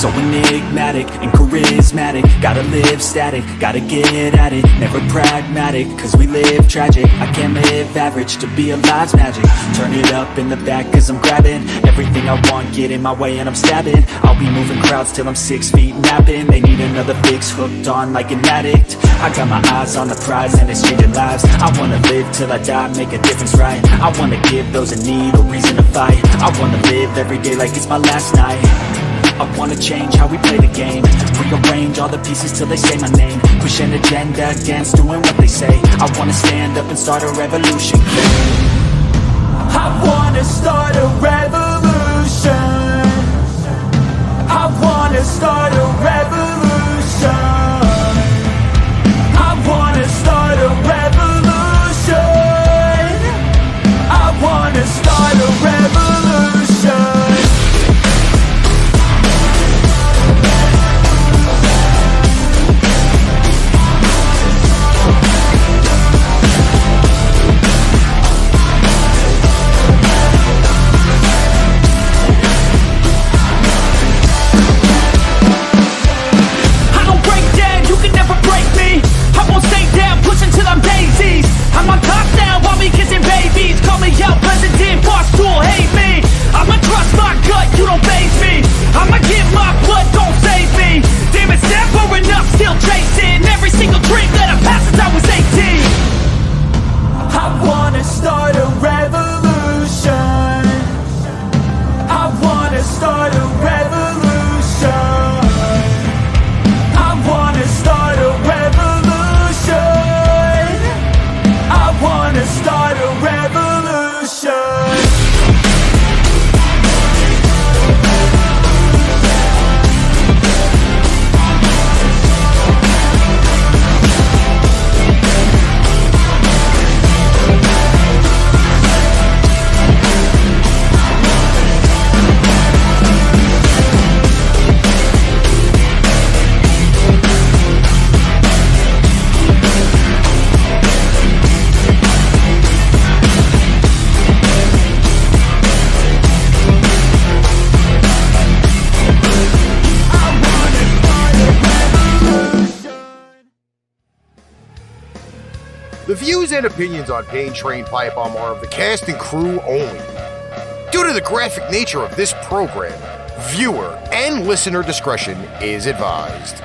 So enigmatic and charismatic, gotta live static, gotta get at it, never pragmatic, cause we live tragic. I can't live average, to be alive's magic. Turn it up in the back cause I'm grabbing everything I want, get in my way and I'm stabbing. I'll be moving crowds till I'm 6 feet napping. They need another fix, hooked on like an addict. I got my eyes on the prize and it's changing lives. I wanna live till I die, make a difference, right? I wanna give those in need a reason to fight. I wanna live every day like it's my last night. I wanna change how we play the game, rearrange all the pieces till they say my name, push an agenda against doing what they say. I wanna stand up and start a revolution. I wanna start a revolution. I wanna start a revolution. I wanna start a revolution. I wanna start a revolution. I'm on top now while we kissing babies. Call me out president, boss tool, hate me. I'ma trust my gut, you don't faze me. I'ma get my blood, don't save me. Damn it's never enough, still chasing every single dream that I've had since I was 18. I wanna start a revolution. I wanna start a revolution. I wanna start a revolution. I wanna start a revolution. The views and opinions on Train Pipebomb are of the cast and crew only. Due to the graphic nature of this program, viewer and listener discretion is advised.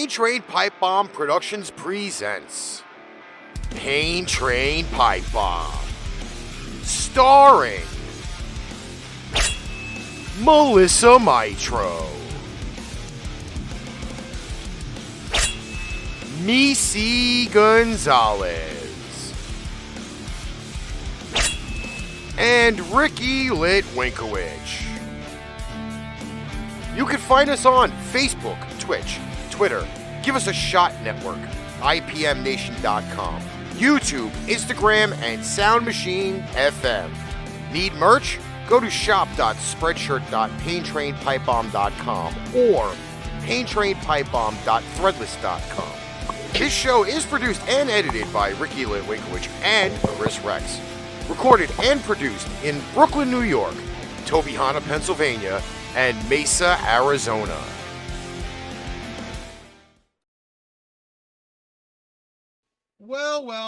Train Pipebomb Productions presents Train Pipebomb, starring Melissa Mitro, Meice Gonzales, and Ricky Litwinkowich. You can find us on Facebook, Twitch, Twitter, Give Us a Shot Network, IPMNation.com, YouTube, Instagram, and Sound Machine FM. Need merch? Go to shop.spreadshirt.paintrainpipebomb.com or paintrainpipebomb.threadless.com. This show is produced and edited by Ricky Litwinkowich and Chris Rex. Recorded and produced in Brooklyn, New York, Tobyhanna, Pennsylvania, and Mesa, Arizona.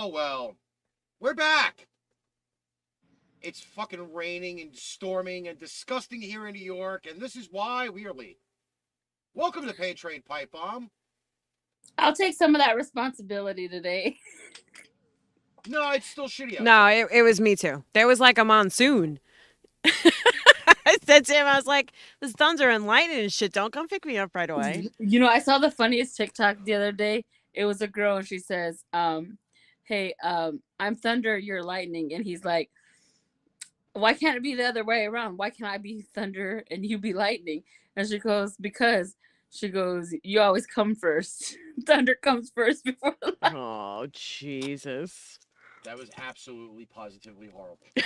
Well. We're back. It's fucking raining and storming and disgusting here in New York, and this is why we are late. Welcome to Train Pipebomb. I'll take some of that responsibility today. No, it's still shitty out No, there. it was me too. There was like a monsoon. I said to him, I was like, this thunder and lightning and shit, don't come pick me up right away. You know, I saw the funniest TikTok the other day. It was a girl, and she says, hey, I'm thunder, you're lightning. And he's like, why can't it be the other way around? Why can't I be thunder and you be lightning? And she goes, because she goes, you always come first. Thunder comes first before the lightning. Oh, Jesus. That was absolutely, positively horrible. It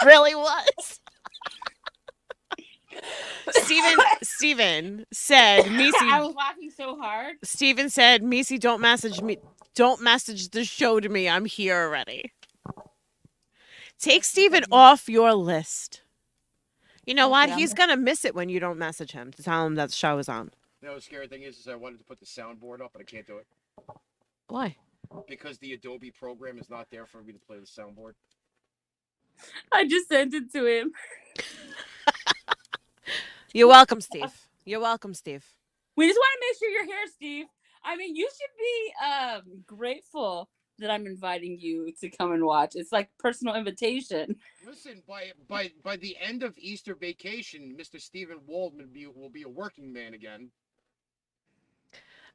really was. Steven said, Meice. I was laughing so hard. Steven said, Meice, don't message me. Don't message the show to me. I'm here already. Take Steven off your list. You know what? He's going to miss it when you don't message him to tell him that the show is on. You know, the scary thing is I wanted to put the soundboard up, but I can't do it. Why? Because the Adobe program is not there for me to play the soundboard. I just sent it to him. You're welcome, Steve. You're welcome, Steve. We just want to make sure you're here, Steve. I mean, you should be grateful that I'm inviting you to come and watch. It's like personal invitation. Listen, by the end of Easter vacation, Mr. Stephen Waldman will be a working man again.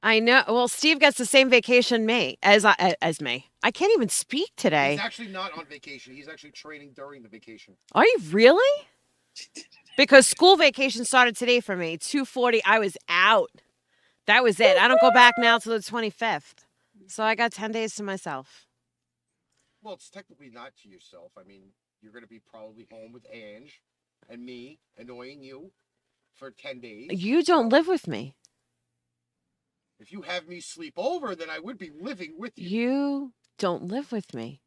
I know. Well, Steve gets the same vacation as me. I can't even speak today. He's actually not on vacation. He's actually training during the vacation. Are you really? Because school vacation started today for me. 2:40, I was out. That was it. I don't go back now till the 25th. So I got 10 days to myself. Well, it's technically not to yourself. I mean, you're going to be probably home with Ange and me, annoying you for 10 days. You don't live with me. If you have me sleep over, then I would be living with you. You don't live with me.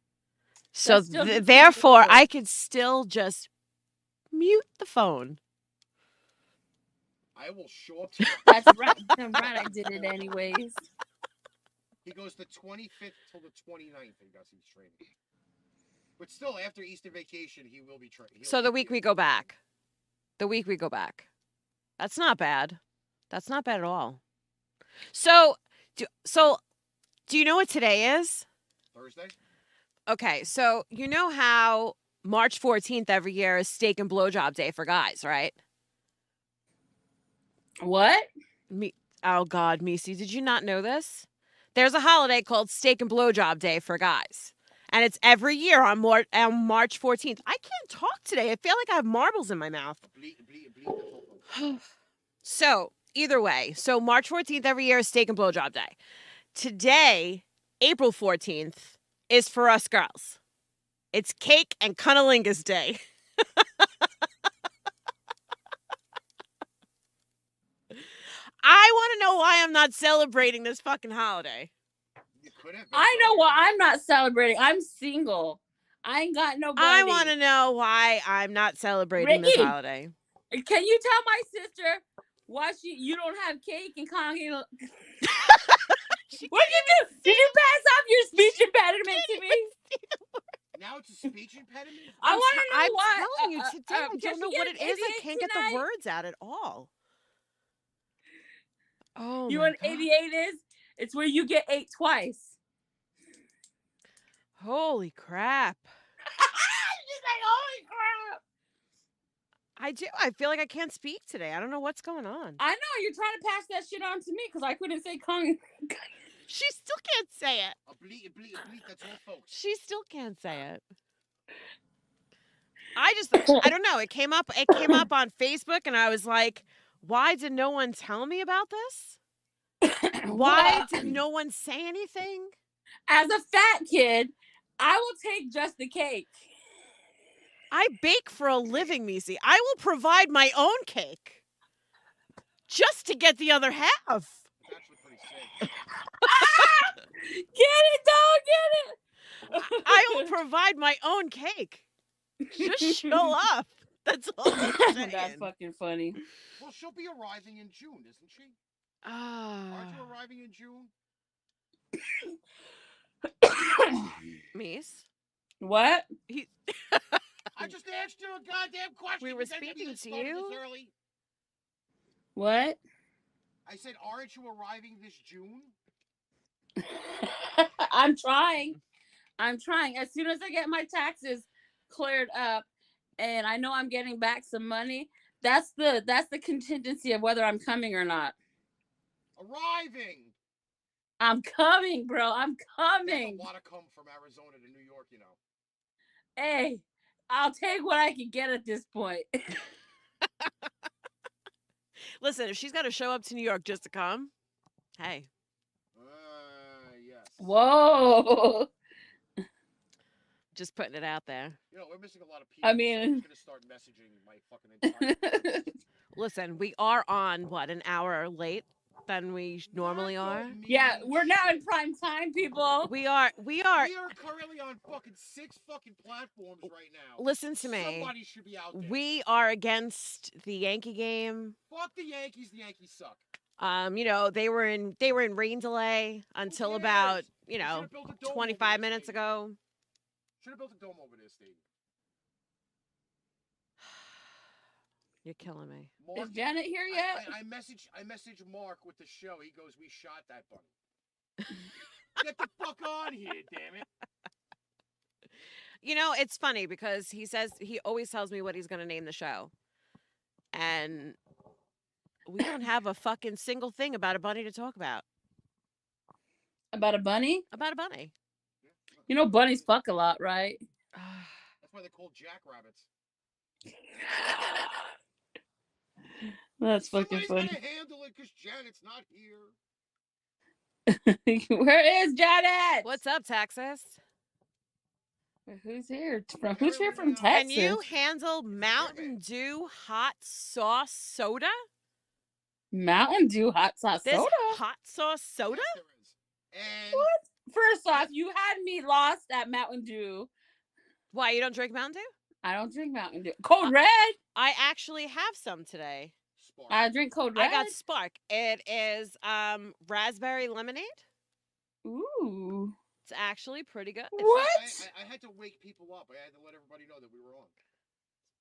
So That's therefore, I could still just mute the phone. I will show up to you. That's right. I'm right. I did it anyways. He goes the 25th till the 29th in Gussie's training. But still, after Easter vacation, he will be training. So the week we go back. That's not bad. That's not bad at all. So do you know what today is? Thursday? Okay, so you know how March 14th every year is steak and blowjob day for guys, right? What? Oh, God, Meice, did you not know this? There's a holiday called Steak and Blowjob Day for guys. And it's every year on March 14th. I can't talk today. I feel like I have marbles in my mouth. So, either way. So, March 14th every year is Steak and Blowjob Day. Today, April 14th, is for us girls. It's Cake and Cunnilingus Day. I want to know why I'm not celebrating this fucking holiday. I know why I'm not celebrating. I'm single. I ain't got nobody. I want to know why I'm not celebrating this holiday. Can you tell my sister why you don't have cake and Connie? What did you do? Did you pass off your speech impediment to me? Now it's a speech impediment? I want to know why. I'm telling you today, I don't know what it is. I can't get the words out at all. Oh, you know what 88 is? It's where you get 8 twice. Holy crap. She's like, holy crap. I do. I feel like I can't speak today. I don't know what's going on. I know. You're trying to pass that shit on to me because I couldn't say Kong. She still can't say it. A bleep, that's all, folks. She still can't say it. I don't know. It came up on Facebook and I was like, why did no one tell me about this? Why did no one say anything? As a fat kid, I will take just the cake. I bake for a living, Meice. I will provide my own cake just to get the other half. Actually pretty sick. Get it, dog, get it. I will provide my own cake. Just show up. That's all I'm saying. That's fucking funny. Well, she'll be arriving in June, isn't she? Aren't you arriving in June? Meice? What? I just asked you a goddamn question. We were speaking to you. What? I said, aren't you arriving this June? I'm trying. As soon as I get my taxes cleared up and I know I'm getting back some money, that's the contingency of whether I'm coming or not. Arriving. I'm coming, bro. I'm coming. There's a lot of come from Arizona to New York, you know. Hey, I'll take what I can get at this point. Listen, if she's got to show up to New York just to come, hey. Yes. Whoa. Just putting it out there. You know, we're missing a lot of people. I mean, I'm going to start messaging my fucking entire Listen, we are on, what, an hour late than we normally are? Yeah, we're now in prime time, people. We are. We are currently on fucking 6 fucking platforms right now. Listen to me. Somebody should be out there. We are against the Yankee game. Fuck the Yankees. The Yankees suck. You know, they were in rain delay until about, you know, 25 minutes ago. Should have built a dome over this stadium. You're killing me. Is Janet here yet? I message Mark with the show. He goes, "We shot that bunny." Get the fuck on here, damn it. You know, it's funny because he always tells me what he's going to name the show. And we don't have a fucking single thing about a bunny to talk about. About a bunny? About a bunny. You know bunnies fuck a lot, right? That's why they're called jackrabbits. That's fucking Somebody's funny. gotta handle it because Janet's not here. Where is Janet? What's up, Texas? Who's here? Who's here from Can Texas? you handle Mountain Dew hot sauce soda? Mountain Dew hot sauce This soda? hot sauce soda? Yes, there is. And What? First off, you had me lost at Mountain Dew. Why, you don't drink Mountain Dew? I don't drink Mountain Dew. Code Red? I actually have some today. Spark. I drink Code Red. I got Spark. It is raspberry lemonade. Ooh. It's actually pretty good. What? I had to wake people up. I had to let everybody know that we were on.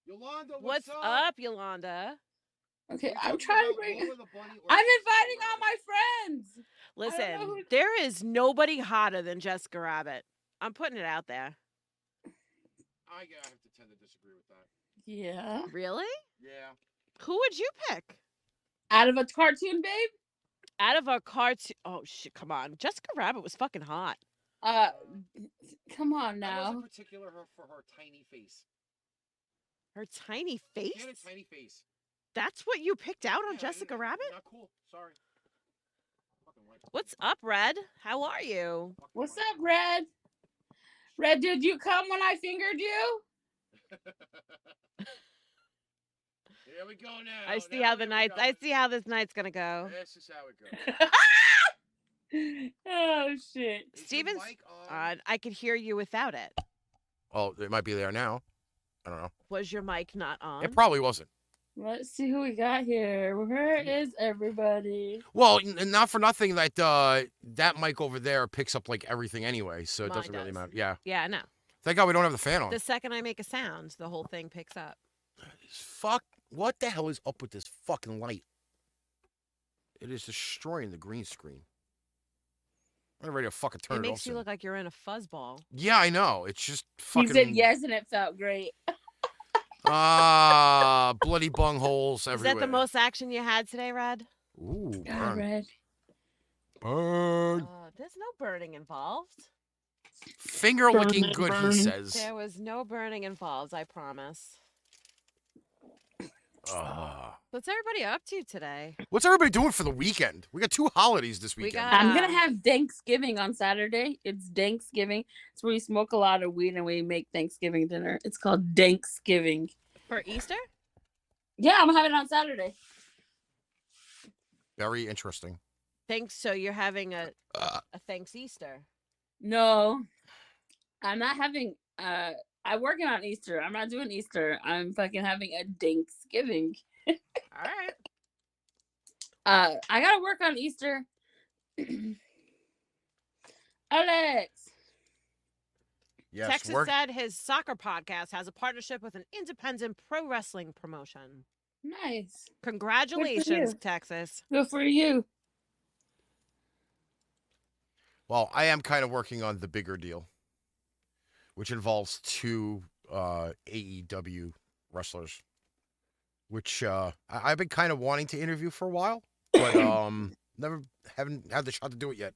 Yolanda, What's up, Yolanda? Okay, We're I'm talking trying to about bring. Lola the Bunny or I'm Jessica inviting all Rabbit. my friends. I don't know Listen, who- there is nobody hotter than Jessica Rabbit. I'm putting it out there. I have to tend to disagree with that. Yeah. Really? Yeah. Who would you pick? Out of a cartoon, babe? Out of a cartoon. Oh, shit, come on. Jessica Rabbit was fucking hot. Come on I now. was in particular for her tiny face. Her tiny face? Janet's tiny face. That's what you picked out on Yeah, Jessica Rabbit? Not cool. Sorry. Fucking white. What's up, Red? How are you? Fucking What's white. up, Red? Red, did you come when I fingered you? Here we go now. I see Now how the here we night. go. I see how this night's gonna go. This is how it goes. Oh shit. Is your Steven's mic on? I could hear you without it. Oh, it might be there now. I don't know. Was your mic not on? It probably wasn't. Let's see who we got here. Where is everybody? Well, not for nothing that that mic over there picks up like everything anyway, so it Mine doesn't really does. matter. Yeah. Yeah, no. Thank God we don't have the fan on. The second I make a sound, the whole thing picks up. Fuck. What the hell is up with this fucking light? It is destroying the green screen. I'm ready to fucking turn It it off. makes you soon. look like you're in a fuzzball. Yeah, I know. It's just fucking. He said yes, and it felt great. Bloody bung holes Is everywhere. that the most action you had today, Red? Ooh, God, burn. Red. Burn. There's no burning involved. Finger looking Burn, good, burn. he says. There was no burning involved, I promise. What's everybody up to today? What's everybody doing for the weekend? We got 2 holidays this weekend. got- I'm gonna have Thanksgiving on Saturday. It's Thanksgiving. It's where we smoke a lot of weed and we make Thanksgiving dinner. It's called Thanksgiving. For Easter? Yeah, I'm having it on Saturday. Very interesting. Thanks. So you're having a Uh, thanks Easter. No, I'm not having. I'm working on Easter. I'm not doing Easter. I'm fucking having a Thanksgiving. All right. I gotta work on Easter. Alex. yes, Texas work. said his soccer podcast has a partnership with an independent pro wrestling promotion. Nice. Congratulations, Texas. Good for you. Well, I am kind of working on the bigger deal, which involves 2 AEW wrestlers, which I've been kind of wanting to interview for a while, but haven't had the shot to do it yet.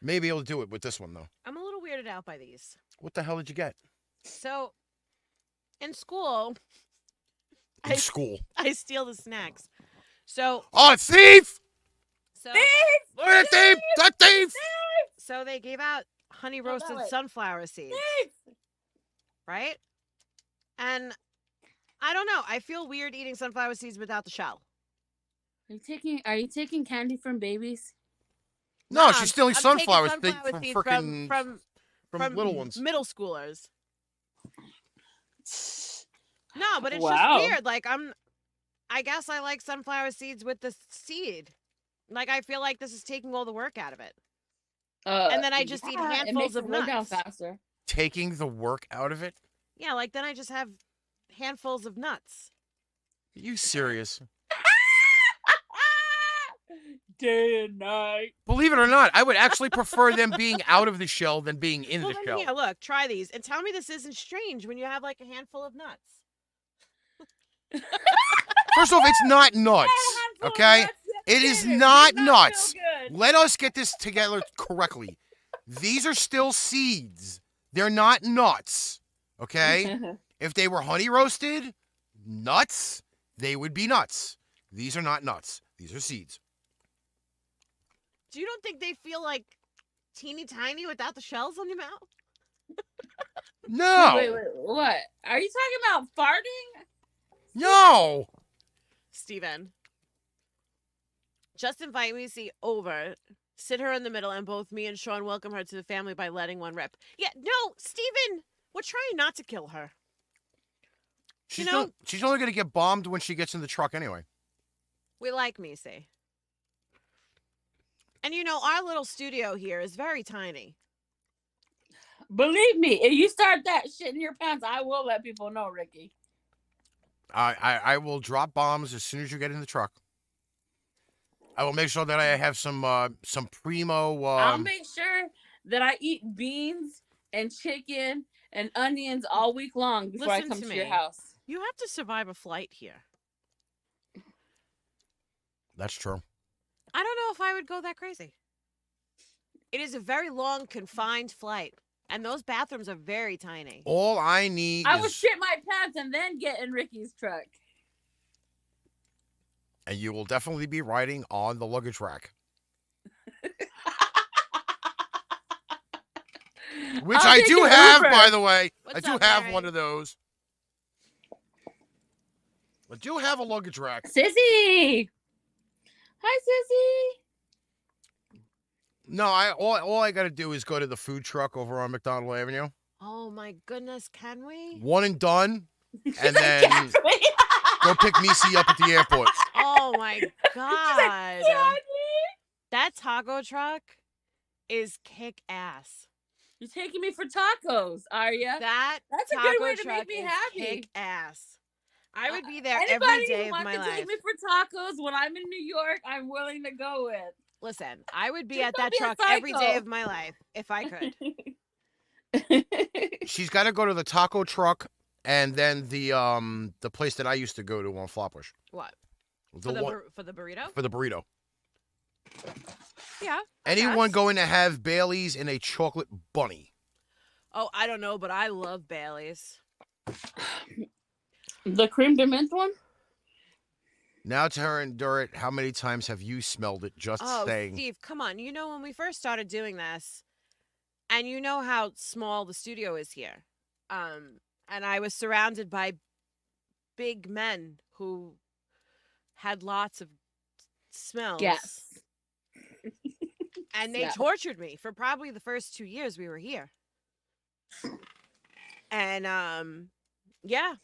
Maybe able to do it with this one though. I'm a little weirded out by these. What the hell did you get? So, in school, In school. I steal the snacks. So, Oh, thief! so, Look at that thief! That thief! so they gave out honey Oh, that roasted way. sunflower seeds, right? And I don't know. I feel weird eating sunflower seeds without the shell. Are you taking candy from babies? No, Nah, she's stealing I'm sunflower taking seeds from seeds freaking from little ones. middle schoolers. No, but it's just Wow. weird. Like I guess I like sunflower seeds with the seed. Like I feel like this is taking all the work out of it. And then I just eat it handfuls makes of it go down nuts. faster. Taking the work out of it? Yeah, like then I just have handfuls of nuts. Are you serious? Day and night. Believe it or not, I would actually prefer them being out of the shell than being in the Then, shell. yeah, look, try these and tell me this isn't strange when you have like a handful of nuts. First off, it's not nuts, okay? It is not nuts. Let us get this together correctly. These are still seeds. They're not nuts, okay? If they were honey roasted nuts, they would be nuts. These are not nuts. These are seeds. Do you don't think they feel like teeny tiny without the shells on your mouth? No. Wait, what? Are you talking about farting? No. Steven. Just invite Meice over, sit her in the middle, and both me and Sean welcome her to the family by letting one rip. Yeah, no, Steven, we're trying not to kill her. She's only going to get bombed when she gets in the truck anyway. We like Meice. And our little studio here is very tiny. Believe me, if you start that shit in your pants, I will let people know, Ricky. I will drop bombs as soon as you get in the truck. I will make sure that I have some primo. I'll make sure that I eat beans and chicken and onions all week long before I come to your house. You have to survive a flight here. That's true. I don't know if I would go that crazy. It is a very long, confined flight, and those bathrooms are very tiny. All I need I would shit my pants and then get in Ricky's truck. And you will definitely be riding on the luggage rack. Which I do have, by the way. I do have one of those. I do have a luggage rack. Sissy! Hi, Sissy! No, all I got to do is go to the food truck over on McDonald Avenue. Oh my goodness, can we? One and done, and then go pick Meice up at the airport. Oh my God. That taco truck is kick ass. You're taking me for tacos, are you? That's a good way to make me happy. Kick ass. I would be there Anybody every day who of my wants to life. take me for tacos when I'm in New York, I'm willing to go with. Listen, I would be Just at don't that be a truck every day psycho. of my life if I could. She's got to go to the taco truck and then the place that I used to go to on Flatbush. What? For For the burrito? the burrito. Yeah. Anyone going to have Bailey's in a chocolate bunny? Oh, I don't know, but I love Bailey's. The creme de menthe one? Now to her and Durit, how many times have you smelled it? Just saying. Steve, come on. When we first started doing this, and you know how small the studio is here, and I was surrounded by big men who had lots of smells. Yes. And they tortured me for probably the first 2 years we were here. And yeah.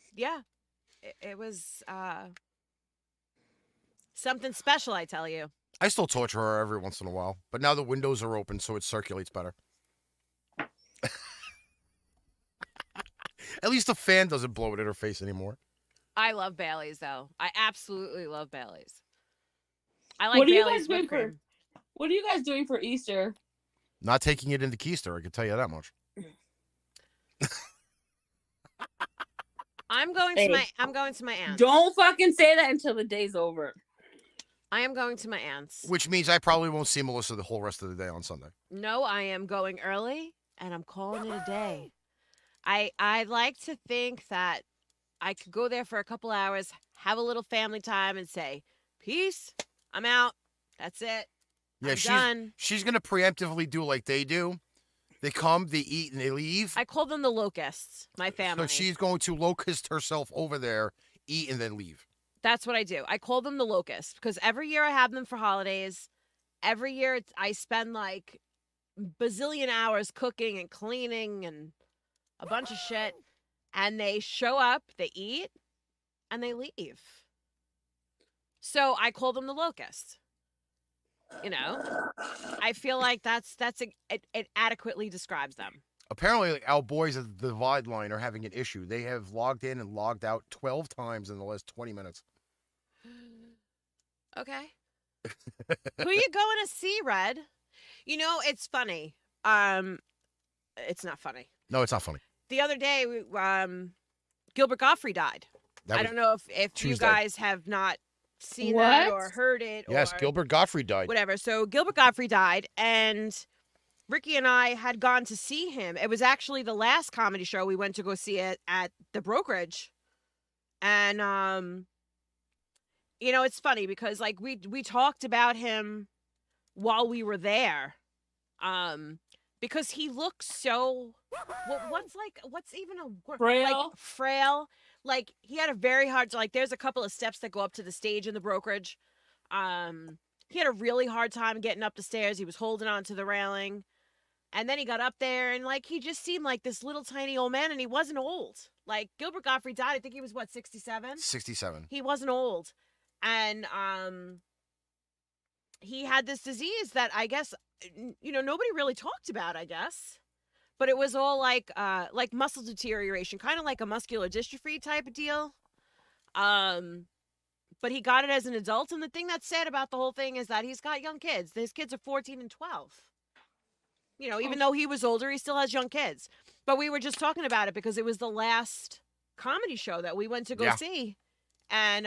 It was something special, I tell you. I still torture her every once in a while, but now the windows are open, so it circulates better. At least the fan doesn't blow it in her face anymore. I love Bailey's, though. I absolutely love Bailey's. I like Bailey's whipped cream. What are you guys doing for Easter? Not taking it into Keister, I can tell you that much. I'm going to my aunt's. Don't fucking say that until the day's over. I am going to my aunt's. Which means I probably won't see Melissa the whole rest of the day on Sunday. No, I am going early, and I'm calling it a day. I like to think that I could go there for a couple hours, have a little family time, and say, peace, I'm out. That's it. Yeah, I'm done. She's going to preemptively do like they do. They come, they eat, and they leave. I call them the locusts, my family. So she's going to locust herself over there eat, and then leave. That's what I do. I call them the locust because every year I have them for holidays. Every year I spend like bazillion hours cooking and cleaning and a bunch of shit. And they show up, they eat, and they leave. So I call them the locust. You know, I feel like it adequately describes them. Apparently, our boys at the Divide Line are having an issue. They have logged in and logged out 12 times in the last 20 minutes. Okay. Who you going to see, Red? You know, it's funny. It's not funny. No, it's not funny. The other day, Gilbert Gottfried died. I don't know if you guys have not seen that or heard it. Yes, Gilbert Gottfried died. Whatever. So Gilbert Gottfried died, and Ricky and I had gone to see him. It was actually the last comedy show we went to go see it at the brokerage. And, you know, it's funny because, like, we talked about him while we were there. Because he looks so, what's even a word? Frail? Like, frail. Like, he had a very hard, like, there's a couple of steps that go up to the stage in the brokerage. He had a really hard time getting up the stairs. He was holding on to the railing. And then he got up there, and, like, he just seemed like this little tiny old man, and he wasn't old. Like, Gilbert Gottfried died, I think he was, 67? 67. He wasn't old. And, he had this disease that I guess, you know, nobody really talked about, I guess. But it was all like muscle deterioration, kind of like a muscular dystrophy type of deal. But he got it as an adult, and the thing that's sad about the whole thing is that he's got young kids. His kids are 14 and 12. You know, even though he was older, he still has young kids. But we were just talking about it because it was the last comedy show that we went to go see. And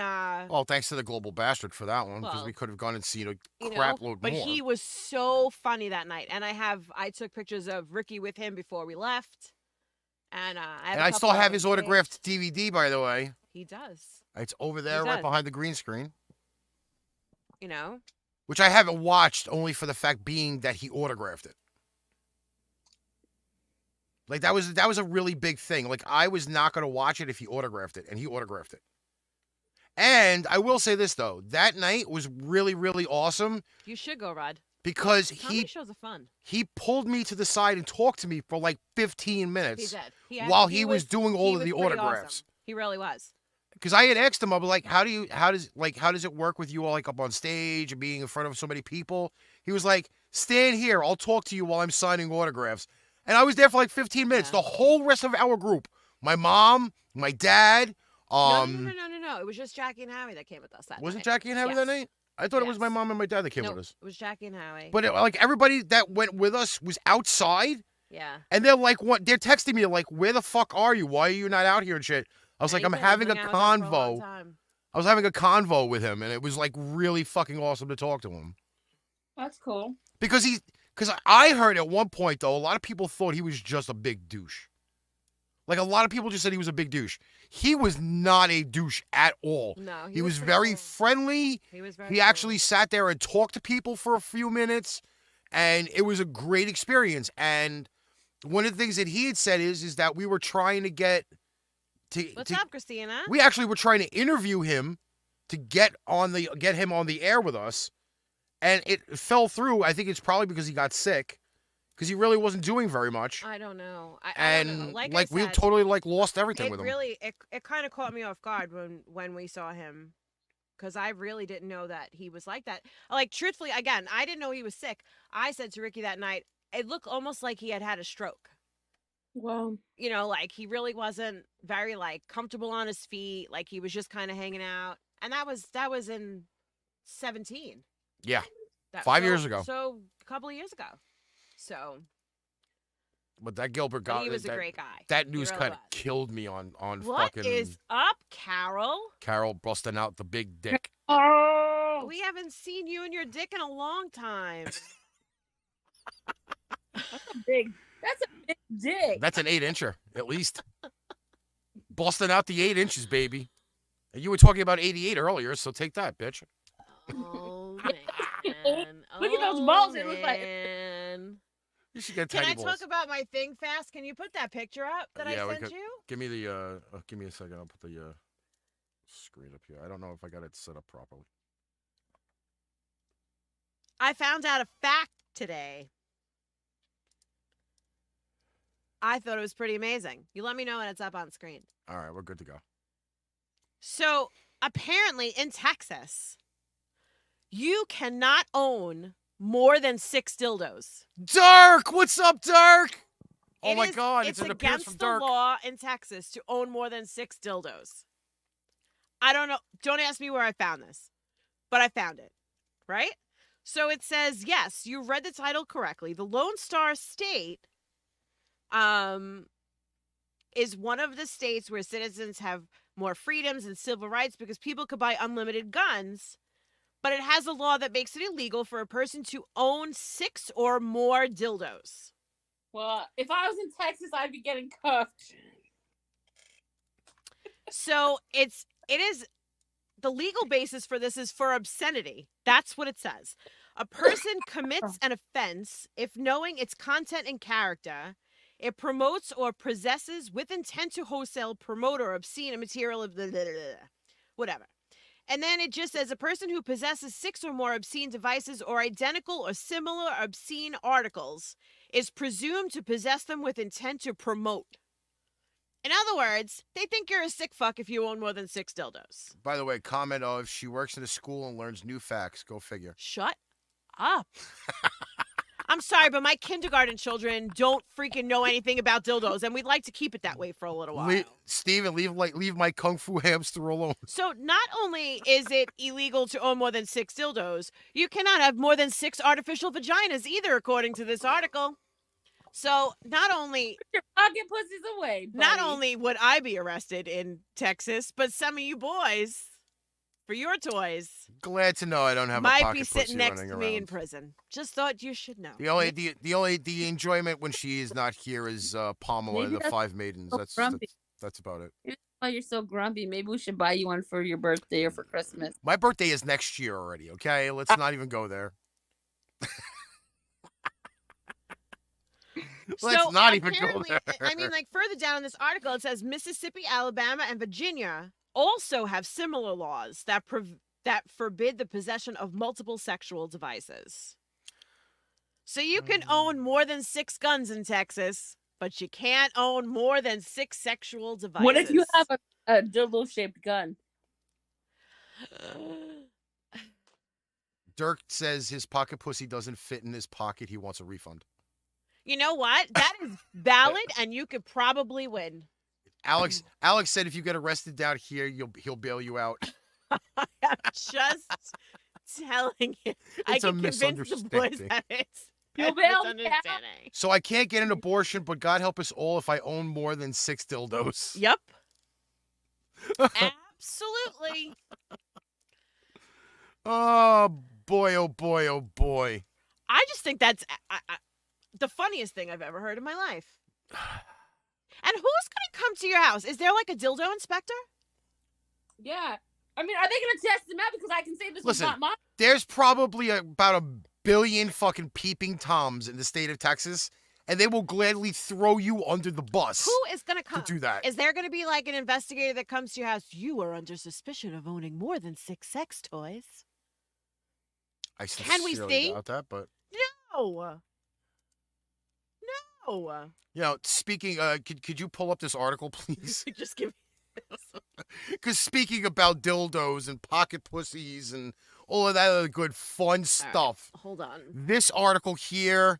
well, thanks to the Global Bastard for that one, because we could have gone and seen a crap load but more. He was so funny that night, and I took pictures of Ricky with him before we left, and I still have his autographed DVD, by the way. He does. It's over there, right behind the green screen. You know, which I haven't watched, only for the fact being that he autographed it. Like that was a really big thing. Like I was not going to watch it if he autographed it, and he autographed it. And I will say this, though. That night was really, really awesome. You should go, Rod. Because comedy shows are fun. He pulled me to the side and talked to me for like 15 minutes. He did. While he was doing all of the autographs. Awesome. He really was. Because I had asked him, I was like, how does it work with you all like up on stage and being in front of so many people? He was like, stand here. I'll talk to you while I'm signing autographs. And I was there for like 15 minutes. Yeah. The whole rest of our group, my mom, my dad. No. It was just Jackie and Howie that came with us that night. Wasn't Jackie and Howie that night? I thought it was my mom and my dad that came with us. It was Jackie and Howie. But like everybody that went with us was outside. Yeah. And they're like, what? They're texting me like, where the fuck are you? Why are you not out here and shit? I was like, I'm having a convo. I was having a convo with him, and it was like really fucking awesome to talk to him. That's cool. Because I heard at one point though, a lot of people thought he was just a big douche. Like a lot of people just said he was a big douche. He was not a douche at all. No, he was very friendly. He actually sat there and talked to people for a few minutes, and it was a great experience. And one of the things that he had said is that we were trying to get What's up, Christina? We actually were trying to interview him to get him on the air with us, and it fell through. I think it's probably because he got sick. Because he really wasn't doing very much. I don't know. I don't know. Like we totally lost everything with him. It kind of caught me off guard when we saw him. Because I really didn't know that he was like that. Like, truthfully, again, I didn't know he was sick. I said to Ricky that night, it looked almost like he had a stroke. Wow. You know, like he really wasn't very like comfortable on his feet. Like he was just kind of hanging out. And that was in 17. Yeah. 5 years ago. So a couple of years ago. So, but that Gilbert got he was a great guy. That news kind of killed me on what fucking. What is up, Carol? Carol busting out the big dick. Oh, we haven't seen you and your dick in a long time. That's a big dick. That's an 8-incher at least. Busting out the 8 inches, baby. And you were talking about 88 earlier, so take that, bitch. Oh man! Look at those balls. Man. It looks like. You should get tiny balls. Can I talk about my thing fast? Can you put that picture up that I sent you? Give me the. Give me a second. I'll put the. screen up here. I don't know if I got it set up properly. I found out a fact today. I thought it was pretty amazing. You let me know when it's up on screen. All right, we're good to go. So apparently in Texas, you cannot own more than 6 dildos. Dark, what's up, Dark? Oh my God, it's an appearance from against Dark. the law in Texas to own more than 6 dildos. I don't know. Don't ask me where I found this, but I found it, right? So it says, yes, you read the title correctly. The Lone Star State is one of the states where citizens have more freedoms and civil rights because people could buy unlimited guns, but it has a law that makes it illegal for a person to own 6 or more dildos. Well, if I was in Texas, I'd be getting cuffed. So it is the legal basis for this is for obscenity. That's what it says. A person commits an offense if, knowing its content and character, it promotes or possesses with intent to wholesale, promote, or obscene a material of whatever. And then it just says a person who possesses 6 or more obscene devices or identical or similar obscene articles is presumed to possess them with intent to promote. In other words, they think you're a sick fuck if you own more than 6 dildos. By the way, comment of she works in a school and learns new facts. Go figure. Shut up. I'm sorry, but my kindergarten children don't freaking know anything about dildos, and we'd like to keep it that way for a little while. Steven, leave my kung fu hamster alone. So not only is it illegal to own more than 6 dildos, you cannot have more than 6 artificial vaginas either, according to this article. So not only Put your pocket pussies away, buddy. not only would I be arrested in Texas, but some of you boys, for your toys, Glad to know I don't have a might pocket be pussy sitting next running to me in around. prison. Just thought you should know. The enjoyment when she is not here is Pamela and Maybe the that's 5 maidens. so grumpy. That's about it. Maybe that's why you're so grumpy. Maybe we should buy you one for your birthday or for Christmas. My birthday is next year already. Okay, let's not even go there. Let's not even go there. I mean, like further down in this article, it says Mississippi, Alabama, and Virginia also have similar laws that forbid the possession of multiple sexual devices. So you can own more than 6 guns in Texas, but you can't own more than 6 sexual devices. What if you have a dildo-shaped gun? Dirk says his pocket pussy doesn't fit in his pocket. He wants a refund. You know what? That is valid, and you could probably win. Alex said if you get arrested down here, he'll bail you out. I'm just telling you. I It's a can convince the boys misunderstanding. that it's You'll a bail me out. misunderstanding. So I can't get an abortion, but God help us all if I own more than 6 dildos. Yep. Absolutely. Oh boy, oh boy, oh boy. I just think that's the funniest thing I've ever heard in my life. And who's going to come to your house? Is there like a dildo inspector? Yeah. I mean, are they going to test them out? Because I can say this Listen, is not mine. There's probably about 1 billion fucking peeping toms in the state of Texas, and they will gladly throw you under the bus Who is going to come? to do that. Is there going to be like an investigator that comes to your house? You are under suspicion of owning more than 6 sex toys. I Can we sincerely see? doubt that, but No. No. you know, speaking, could you pull up this article, please? Just give me. Because speaking about dildos and pocket pussies and all of that other good fun stuff, Hold on. this article here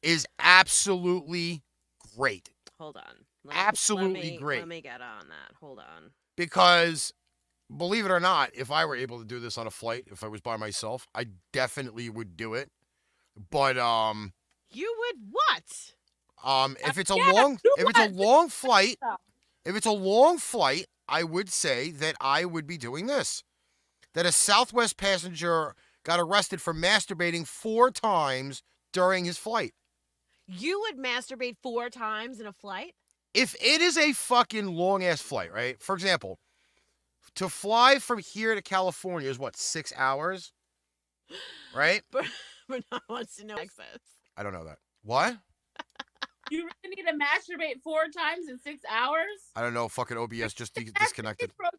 is absolutely great. Hold on. Absolutely great. Let me get on that. Hold on. Because, believe it or not, if I were able to do this on a flight, if I was by myself, I definitely would do it. But You would what? if it's a Yeah, long, do if it's a what? long flight, if it's a long flight, I would say that I would be doing this. That a Southwest passenger got arrested for masturbating 4 times during his flight. You would masturbate 4 times in a flight? If it is a fucking long ass flight, right? For example, to fly from here to California is what, 6 hours? Right? Bernard wants to know access. I don't know that. What? You really need to masturbate 4 times in 6 hours? I don't know. Fucking OBS just disconnected. Bro,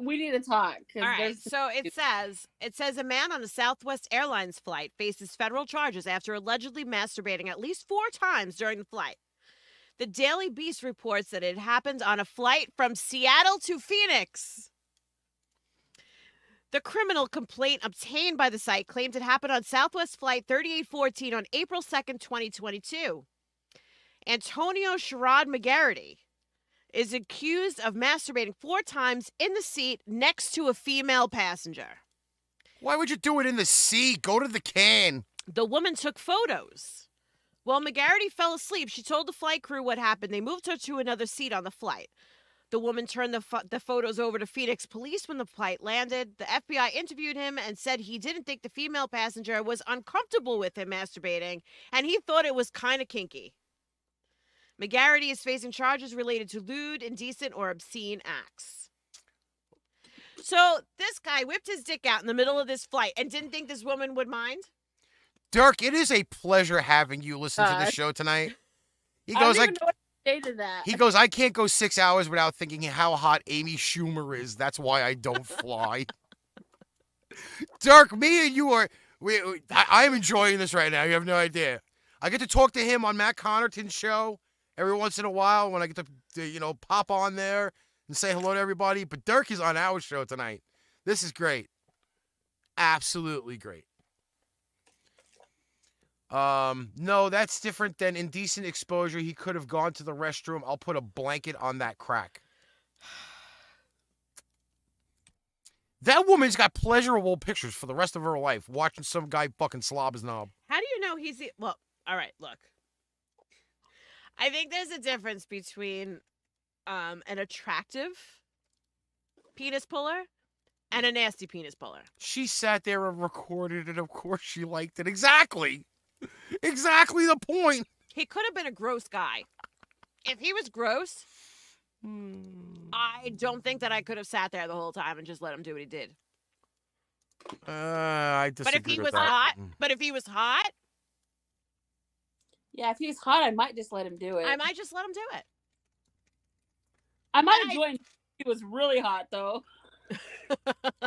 we need to talk. All right, so it says a man on a Southwest Airlines flight faces federal charges after allegedly masturbating at least 4 times during the flight. The Daily Beast reports that it happened on a flight from Seattle to Phoenix. The criminal complaint obtained by the site claimed it happened on Southwest Flight 3814 on April 2nd, 2022. Antonio Sherrod McGarity is accused of masturbating 4 times in the seat next to a female passenger. Why would you do it in the sea? Go to the can. The woman took photos. While McGarity fell asleep, she told the flight crew what happened. They moved her to another seat on the flight. The woman turned the photos over to Phoenix police when the flight landed. The FBI interviewed him and said he didn't think the female passenger was uncomfortable with him masturbating, and he thought it was kind of kinky. McGarity is facing charges related to lewd, indecent, or obscene acts. So this guy whipped his dick out in the middle of this flight and didn't think this woman would mind? Dirk, it is a pleasure having you listen to the show tonight. He goes like, he goes, I can't go 6 hours without thinking how hot Amy Schumer is. That's why I don't fly. Dirk, me and you are, I'm enjoying this right now. You have no idea. I get to talk to him on Matt Connerton's show every once in a while when I get to pop on there and say hello to everybody. But Dirk is on our show tonight. This is great. Absolutely great. No, that's different than indecent exposure. He could have gone to the restroom. I'll put a blanket on that crack. That woman's got pleasurable pictures for the rest of her life watching some guy fucking slob his knob. How do you know he's... Well, all right, look. I think there's a difference between an attractive penis puller and a nasty penis puller. She sat there and recorded it. Of course she liked it. Exactly. Exactly the point. He could have been a gross guy. If he was gross, I don't think that I could have sat there the whole time and just let him do what he did. I disagree But if he with was that. hot, yeah, if he's hot, I might just let him do it. I might just let him do it. I might have joined. He was really hot though.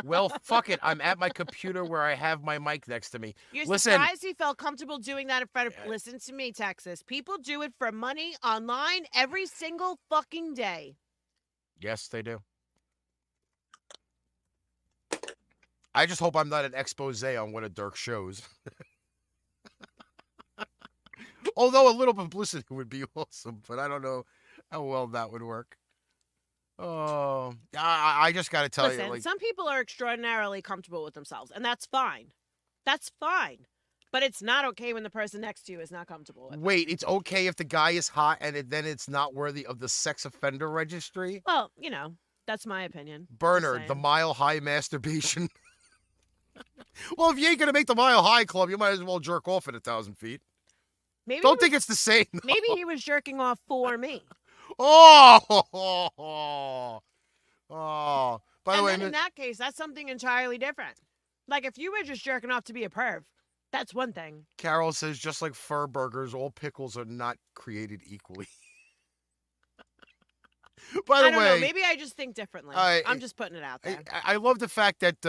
Well, fuck it. I'm at my computer where I have my mic next to me. You're Listen, surprised he felt comfortable doing that in front of... Listen to me, Texas. People do it for money online every single fucking day. Yes, they do. I just hope I'm not an expose on what a Dirk shows. Although a little publicity would be awesome, but I don't know how well that would work. Oh, I just got to tell you. Like, some people are extraordinarily comfortable with themselves, and that's fine. That's fine. But it's not okay when the person next to you is not comfortable with it. Wait, it's okay if the guy is hot and then it's not worthy of the sex offender registry? Well, that's my opinion. Bernard, the Mile High masturbation. Well, if you ain't going to make the Mile High Club, you might as well jerk off at 1,000 feet. Don't think it's the same. Though. Maybe he was jerking off for me. Oh! By the way, in that case, that's something entirely different. Like, if you were just jerking off to be a perv, that's one thing. Carol says, just like fur burgers, all pickles are not created equally. By the I don't way, know. Maybe I just think differently. I'm just putting it out there. I love the fact that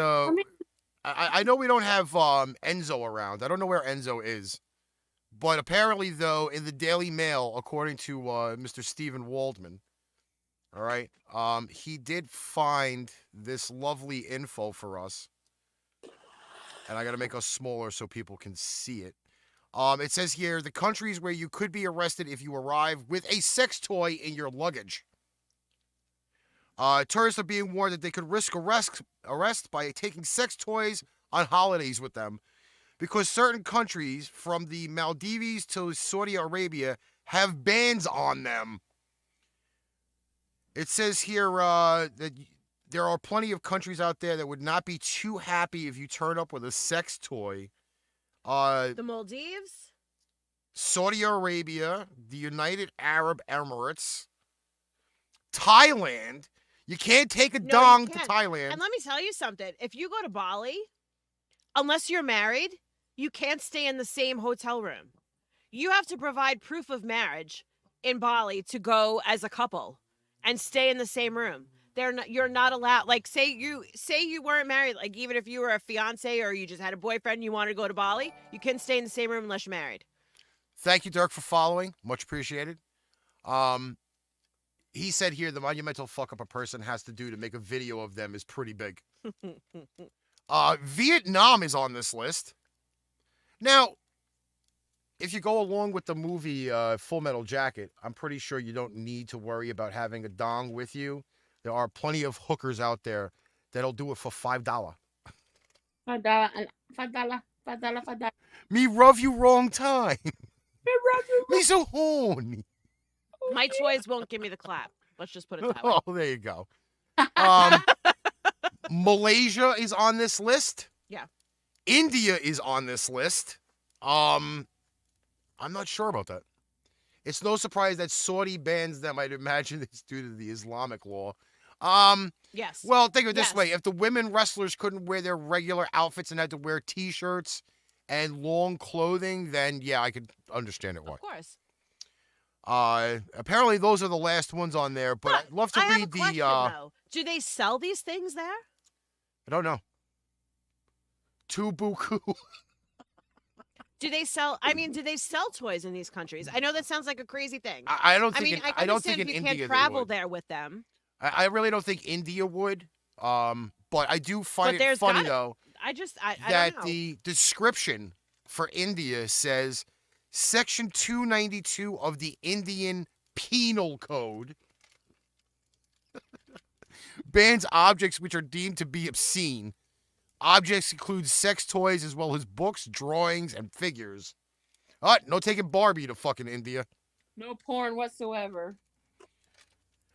I know we don't have Enzo around. I don't know where Enzo is. But apparently, though, in the Daily Mail, according to Mr. Stephen Waldman, all right, he did find this lovely info for us. And I got to make us smaller so people can see it. It says here, the countries where you could be arrested if you arrive with a sex toy in your luggage. Tourists are being warned that they could risk arrest by taking sex toys on holidays with them. Because certain countries, from the Maldives to Saudi Arabia, have bans on them. It says here that there are plenty of countries out there that would not be too happy if you turn up with a sex toy. The Maldives? Saudi Arabia, the United Arab Emirates, Thailand. You can't take a dong to Thailand. And let me tell you something. If you go to Bali, unless you're married, you can't stay in the same hotel room. you have to provide proof of marriage in Bali to go as a couple and stay in the same room. You're not allowed. Like, say you weren't married. Like, even if you were a fiance or you just had a boyfriend, and you wanted to go to Bali, you couldn't stay in the same room unless you're married. Thank you, Dirk, for following. Much appreciated. He said here the monumental fuck up a person has to do to make a video of them is pretty big. Vietnam is on this list. Now, if you go along with the movie Full Metal Jacket, I'm pretty sure you don't need to worry about having a dong with you. There are plenty of hookers out there that'll do it for $5. $5. Me rub you wrong time. Me so horny. My toys won't give me the clap. Let's just put it that way. Oh, there you go. Malaysia is on this list. Yeah. India is on this list. I'm not sure about that. It's no surprise that Saudi bans them. I'd imagine it's due to the Islamic law. Yes. Well, think of it this way. If the women wrestlers couldn't wear their regular outfits and had to wear T-shirts and long clothing, then, yeah, I could understand it. Why. Of course. Apparently, those are the last ones on there, but I'd love to read the... though. Do they sell these things there? I don't know. Tubuku. Do they sell toys in these countries? I know that sounds like a crazy thing. I don't think. I don't think in India can't they travel would. there with them. I really don't think India would. But I do find it funny though. I that don't know. The description for India says Section 292 of the Indian Penal Code bans objects which are deemed to be obscene. Objects include sex toys as well as books, drawings, and figures. No taking Barbie to fucking India. No porn whatsoever.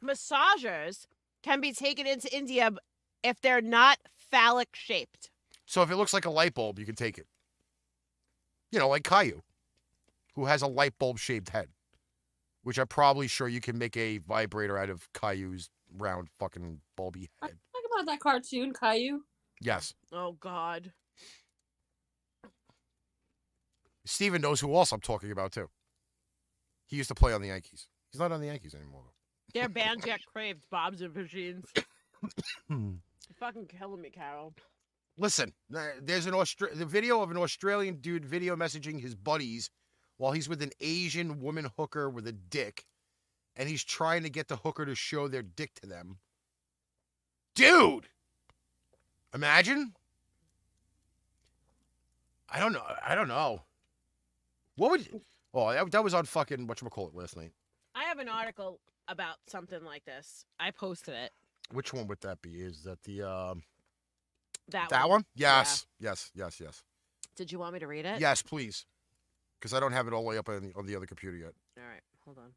Massagers can be taken into India if they're not phallic shaped. So if it looks like a light bulb, you can take it. You know, like Caillou, who has a light bulb shaped head, which I'm probably sure you can make a vibrator out of Caillou's round fucking bulby head. Talk about that cartoon, Caillou. Yes. Oh, God. Steven knows who else I'm talking about, too. He used to play on the Yankees. He's not on the Yankees anymore, though. Their bands get craved. Bob's and Machines. You're fucking killing me, Carol. Listen, there's the video of an Australian dude video messaging his buddies while he's with an Asian woman hooker with a dick, and he's trying to get the hooker to show their dick to them. Dude! Imagine? I don't know. What would... Oh, that was on fucking whatchamacallit last night. I have an article about something like this. I posted it. Which one would that be? Is that the... That one? Yes. Yeah. Yes. Did you want me to read it? Yes, please. Because I don't have it all the way up on the other computer yet. All right, hold on.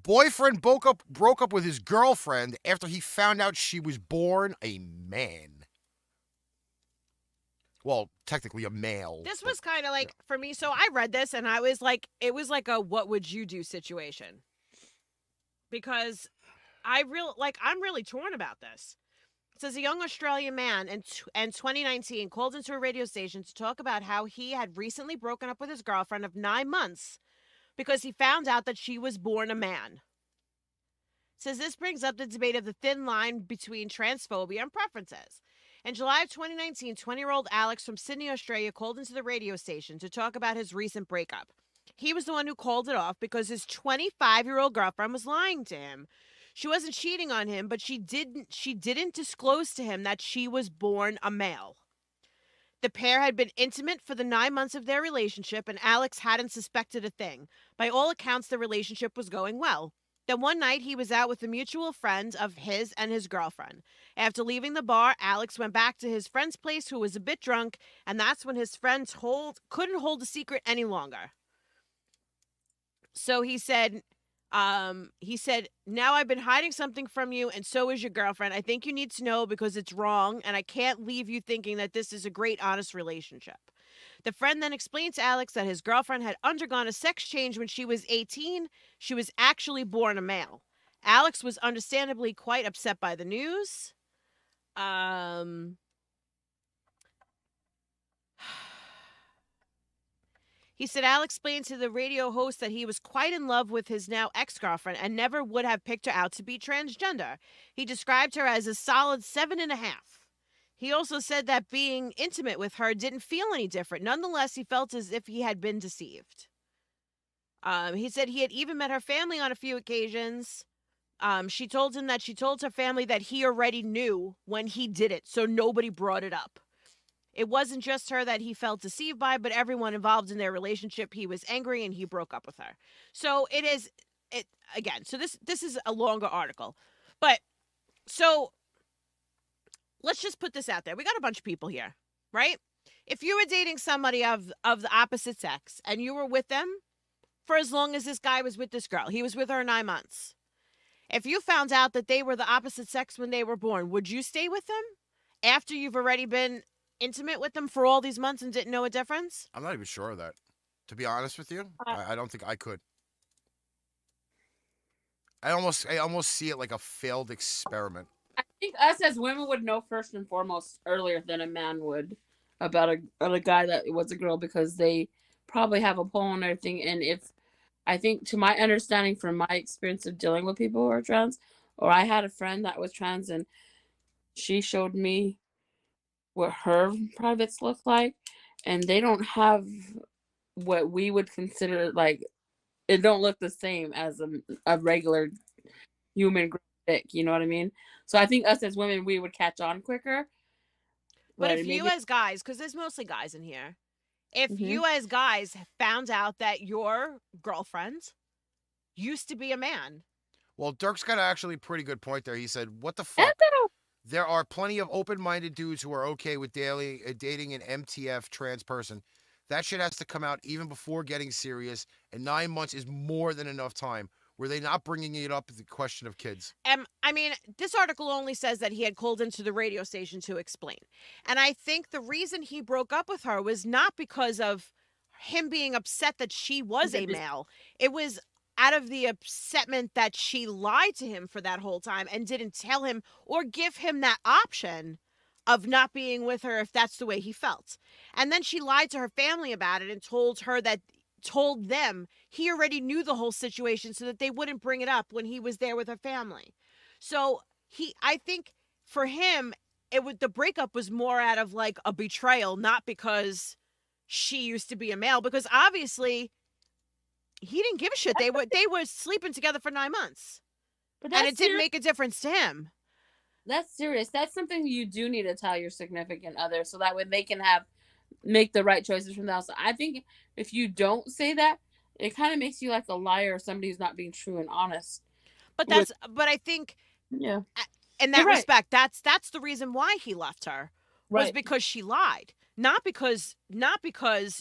Boyfriend broke up with his girlfriend after he found out she was born a man. Well, technically a male. This was kind of like, for me, so I read this and I was like, it was like a what would you do situation. Because I'm really torn about this. It says a young Australian man in 2019 called into a radio station to talk about how he had recently broken up with his girlfriend of 9 months because he found out that she was born a man. It says this brings up the debate of the thin line between transphobia and preferences. In July of 2019, 20-year-old Alex from Sydney, Australia, called into the radio station to talk about his recent breakup. He was the one who called it off because his 25-year-old girlfriend was lying to him. She wasn't cheating on him, but she didn't disclose to him that she was born a male. The pair had been intimate for the 9 months of their relationship, and Alex hadn't suspected a thing. By all accounts, the relationship was going well. Then one night, he was out with a mutual friend of his and his girlfriend. After leaving the bar, Alex went back to his friend's place, who was a bit drunk, and that's when his friend couldn't hold a secret any longer. So he said, now I've been hiding something from you, and so is your girlfriend. I think you need to know because it's wrong, and I can't leave you thinking that this is a great, honest relationship. The friend then explained to Alex that his girlfriend had undergone a sex change when she was 18. She was actually born a male. Alex was understandably quite upset by the news. He said Al explained to the radio host that he was quite in love with his now ex-girlfriend and never would have picked her out to be transgender. He described her as a solid 7.5. He also said that being intimate with her didn't feel any different. Nonetheless, he felt as if he had been deceived. He said he had even met her family on a few occasions. She told him that she told her family that he already knew when he did it, so nobody brought it up. It wasn't just her that he felt deceived by, but everyone involved in their relationship. He was angry and he broke up with her. So so this is a longer article. But so let's just put this out there. We got a bunch of people here, right? If you were dating somebody of the opposite sex and you were with them for as long as this guy was with this girl, he was with her 9 months. If you found out that they were the opposite sex when they were born, would you stay with them after you've already been intimate with them for all these months and didn't know a difference? I'm not even sure of that. To be honest with you, I don't think I could. I almost see it like a failed experiment. I think us as women would know first and foremost earlier than a man would about a guy that was a girl, because they probably have a poll and everything. And if I think, to my understanding from my experience of dealing with people who are trans, or I had a friend that was trans and she showed me what her privates look like, and they don't have what we would consider, like, it don't look the same as a regular human dick, you know what I mean? So I think us as women, we would catch on quicker. But if you as guys, because there's mostly guys in here, if Mhm. you as guys found out that your girlfriend used to be a man. Well, Dirk's got actually a pretty good point there. He said, what the fuck? There are plenty of open-minded dudes who are okay with dating an MTF trans person. That shit has to come out even before getting serious, and 9 months is more than enough time. Were they not bringing it up as the question of kids? I mean, this article only says that he had called into the radio station to explain. And I think the reason he broke up with her was not because of him being upset that she was a male. It was out of the upsetment that she lied to him for that whole time and didn't tell him or give him that option of not being with her if that's the way he felt. And then she lied to her family about it and told them he already knew the whole situation so that they wouldn't bring it up when he was there with her family. So I think for him, the breakup was more out of like a betrayal, not because she used to be a male, because obviously he didn't give a shit. They were sleeping together for 9 months, and it didn't make a difference to him. That's serious. That's something you do need to tell your significant other, so that way they can make the right choices from the outside. I think if you don't say that, it kind of makes you like a liar or somebody who's not being true and honest. But I think, yeah, in that respect, that's the reason why he left her, was right, because she lied, not because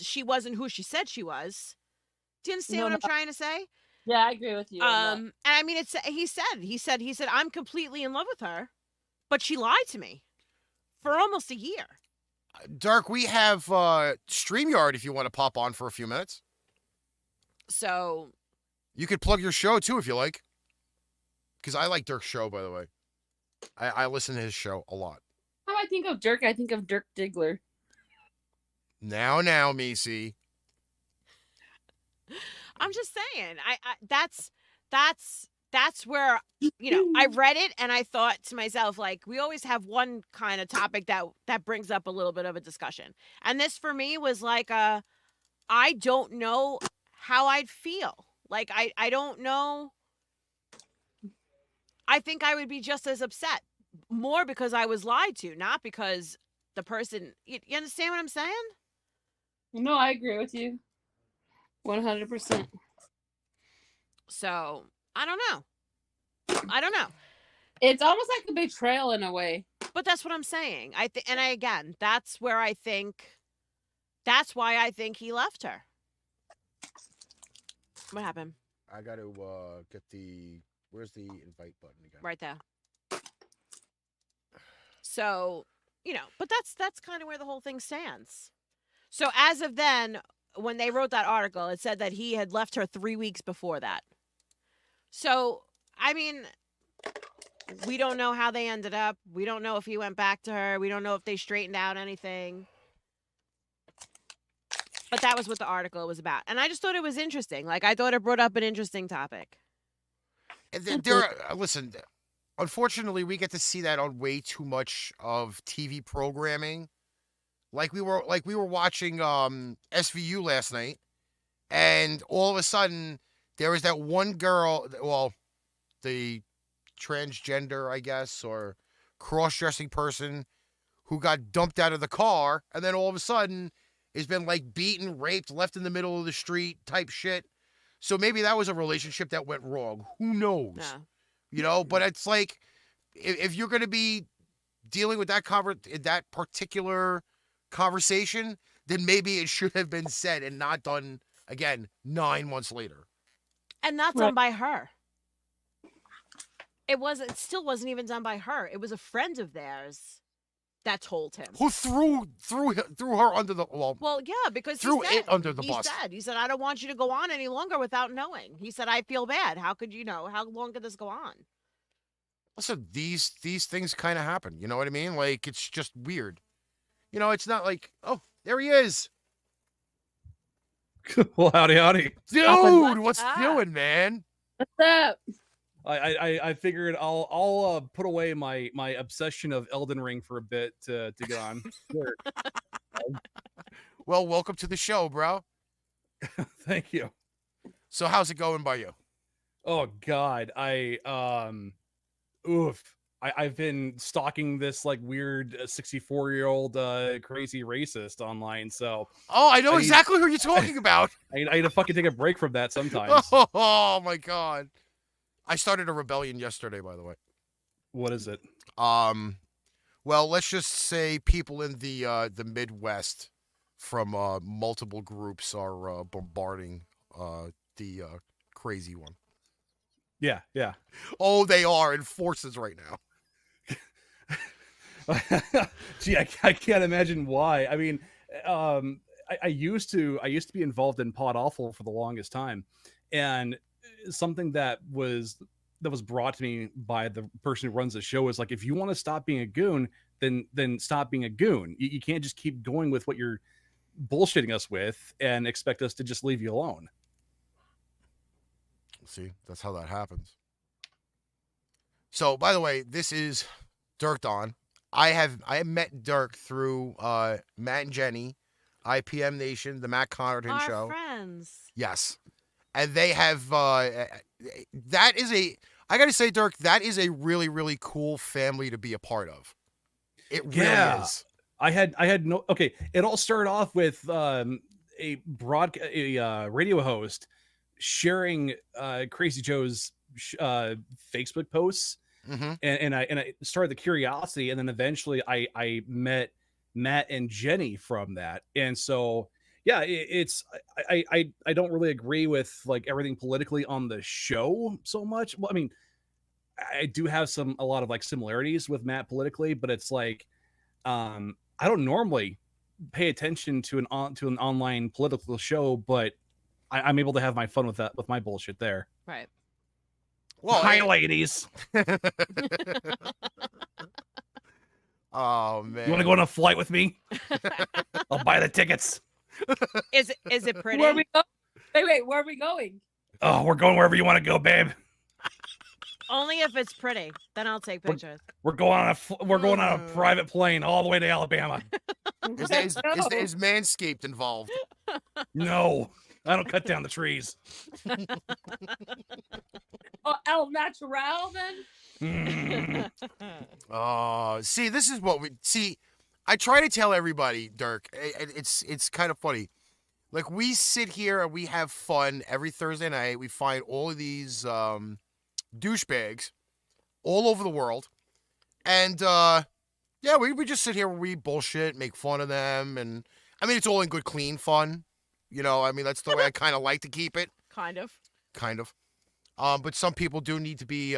she wasn't who she said she was. Do you understand what I'm trying to say? Yeah, I agree with you. And I mean, he said I'm completely in love with her, but she lied to me for almost a year. Dirk, we have StreamYard if you want to pop on for a few minutes. So you could plug your show too if you like, because I like Dirk's show, by the way. I listen to his show a lot. How I think of Dirk, I think of Dirk Diggler. Now, Meice. I'm just saying, that's where, I read it and I thought to myself, like, we always have one kind of topic that brings up a little bit of a discussion. And this for me was like, I don't know how I'd feel. Like, I don't know. I think I would be just as upset, more because I was lied to, not because the person, you understand what I'm saying? No, I agree with you. 100%. So, I don't know. It's almost like a betrayal in a way. But that's what I'm saying. That's why I think he left her. What happened? I got to get where's the invite button again? Right there. So, but that's kind of where the whole thing stands. So as of then, when they wrote that article, it said that he had left her 3 weeks before that. So, I mean, we don't know how they ended up. We don't know if he went back to her. We don't know if they straightened out anything. But that was what the article was about. And I just thought it was interesting. Like, I thought it brought up an interesting topic. And listen, unfortunately, we get to see that on way too much of TV programming. Like we were watching SVU last night, and all of a sudden there was that one girl, well, the transgender, I guess, or cross-dressing person who got dumped out of the car, and then all of a sudden has been like beaten, raped, left in the middle of the street type shit. So maybe that was a relationship that went wrong. Who knows? Yeah. You know, but it's like if you're going to be dealing with that that particular conversation, then maybe it should have been said and not done again 9 months later. And not done by her. It still wasn't even done by her. It was a friend of theirs that told him. Who threw her under the Well, yeah, because threw he said, it under the bus. He said, I don't want you to go on any longer without knowing. He said, I feel bad. How could you know? How long could this go on? Listen, these things kind of happen. You know what I mean? Like, it's just weird. You know, it's not like, oh, there he is. Well, howdy. Dude, what's doing, man? What's up? I figured I'll put away my obsession of Elden Ring for a bit to get on. Sure. Well, welcome to the show, bro. Thank you. So how's it going by you? Oh God, I've been stalking this like weird 64-year-old crazy racist online. So I know exactly who you're talking about. I need to fucking take a break from that sometimes. Oh my God. I started a rebellion yesterday, by the way. What is it? Well, let's just say people in the Midwest from multiple groups are bombarding the crazy one. Yeah. Oh, they are in forces right now. Gee, I can't imagine why. I mean, I used to be involved in Pod Awful for the longest time, and something that was brought to me by the person who runs the show is like, if you want to stop being a goon, then stop being a goon. You can't just keep going with what you're bullshitting us with and expect us to just leave you alone. See, that's how that happens. So, by the way, this is Dirk Don. I have met Dirk through Matt and Jenny, IPM Nation, the Matt Connerton Show. Our friends. Yes. And they have, I got to say, Dirk, that is a really, really cool family to be a part of. It really is. I had no, okay. It all started off with a radio host sharing Crazy Joe's Facebook posts. Mm-hmm. And I started the curiosity, and then eventually I met Matt and Jenny from that. And so, yeah, I don't really agree with like everything politically on the show so much. Well, I mean, I do have a lot of like similarities with Matt politically, but it's like, I don't normally pay attention to an online political show, but I'm able to have my fun with that, with my bullshit there. Right. Well, hi, ladies. Oh man, you want to go on a flight with me? I'll buy the tickets. Is it pretty? Where are we going? Wait, where are we going? Oh, we're going wherever you want to go, babe. Only if it's pretty. Then I'll take pictures. We're going on a private plane all the way to Alabama. Is Manscaped involved? No, I don't cut down the trees. Oh, El Natural then? See, this is what we see. I try to tell everybody, Dirk. It's kind of funny. Like, we sit here and we have fun every Thursday night. We find all of these douchebags all over the world, and yeah, we just sit here and we bullshit, make fun of them, and I mean, it's all in good, clean fun. You know, I mean, that's the way I kind of like to keep it. Kind of. But some people do need to be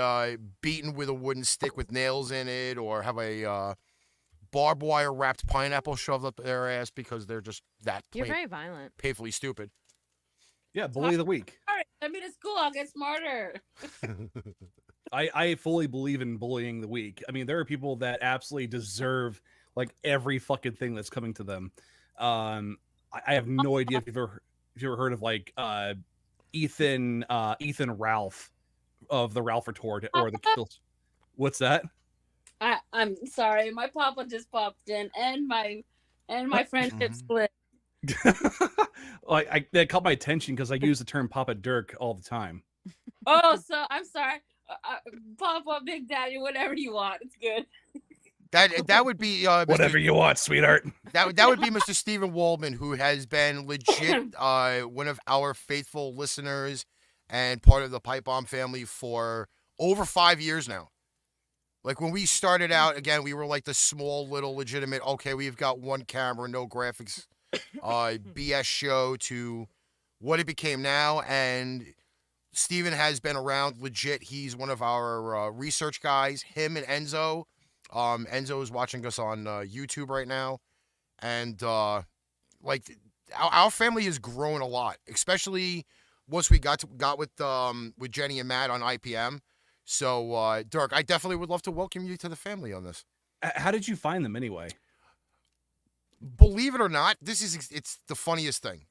beaten with a wooden stick with nails in it, or have a barbed wire wrapped pineapple shoved up their ass because they're just that You're very violent. painfully stupid. Yeah, bully of the week. All right, I mean, it's cool. I'll get smarter. I fully believe in bullying the weak. I mean, there are people that absolutely deserve like every fucking thing that's coming to them. I have no idea if you've ever heard of like Ethan Ralph of the Ralph Retort or the Kills. What's that? I'm sorry, my papa just popped in, and my friendship split. Like that caught my attention because I use the term Papa Dirk all the time. Oh, so I'm sorry, Papa, Big Daddy, whatever you want, it's good. That would be Whatever you want, sweetheart. That would be Mr. Stephen Waldman, who has been legit one of our faithful listeners and part of the Pipe Bomb family for over 5 years now. Like when we started out, again, we were like the small little legitimate, okay, we've got one camera, no graphics, BS show to what it became now. And Steven has been around legit. He's one of our research guys, him and Enzo. Enzo is watching us on YouTube right now. And like our family has grown a lot, especially once we got with Jenny and Matt on IPM. So, Dirk, I definitely would love to welcome you to the family on this. How did you find them anyway? Believe it or not, it's the funniest thing.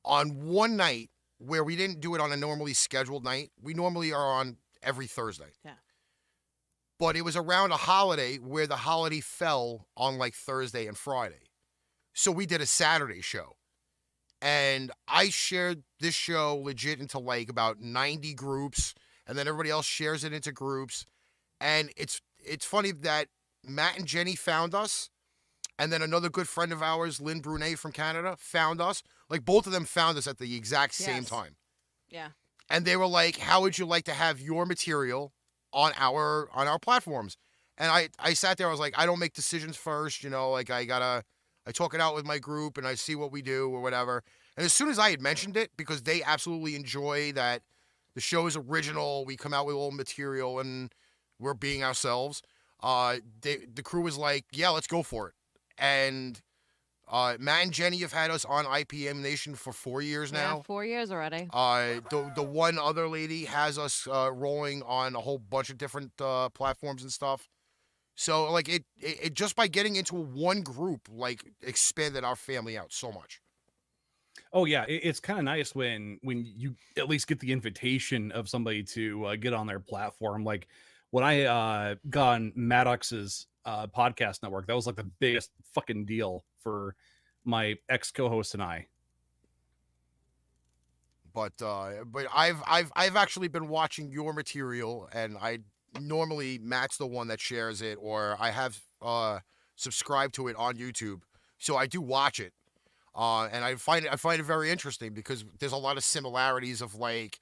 On one night where we didn't do it on a normally scheduled night, we normally are on every Thursday. Yeah. But it was around a holiday where the holiday fell on like Thursday and Friday. So we did a Saturday show. And I shared this show legit into like about 90 groups. And then everybody else shares it into groups. And it's funny that Matt and Jenny found us. And then another good friend of ours, Lynn Brunet from Canada, found us. Like both of them found us at the exact same time. Yeah. And they were like, how would you like to have your material on our platforms? And I sat there, I was like, I don't make decisions first, you know, like I talk it out with my group and I see what we do or whatever. And as soon as I had mentioned it, because they absolutely enjoy that the show is original, we come out with old material and we're being ourselves, the crew was like, yeah, let's go for it. And Matt and Jenny have had us on IPM Nation for 4 years now. Yeah, 4 years already. The one other lady has us rolling on a whole bunch of different platforms and stuff. So like it just by getting into one group like expanded our family out so much. Oh yeah, it's kind of nice when you at least get the invitation of somebody to get on their platform. Like when I got on Maddox's podcast network, that was like the biggest fucking deal for my ex co-host and I. But I've actually been watching your material, and I normally Matt's the one that shares it, or I have subscribed to it on YouTube, so I do watch it. And I find it very interesting because there's a lot of similarities of like,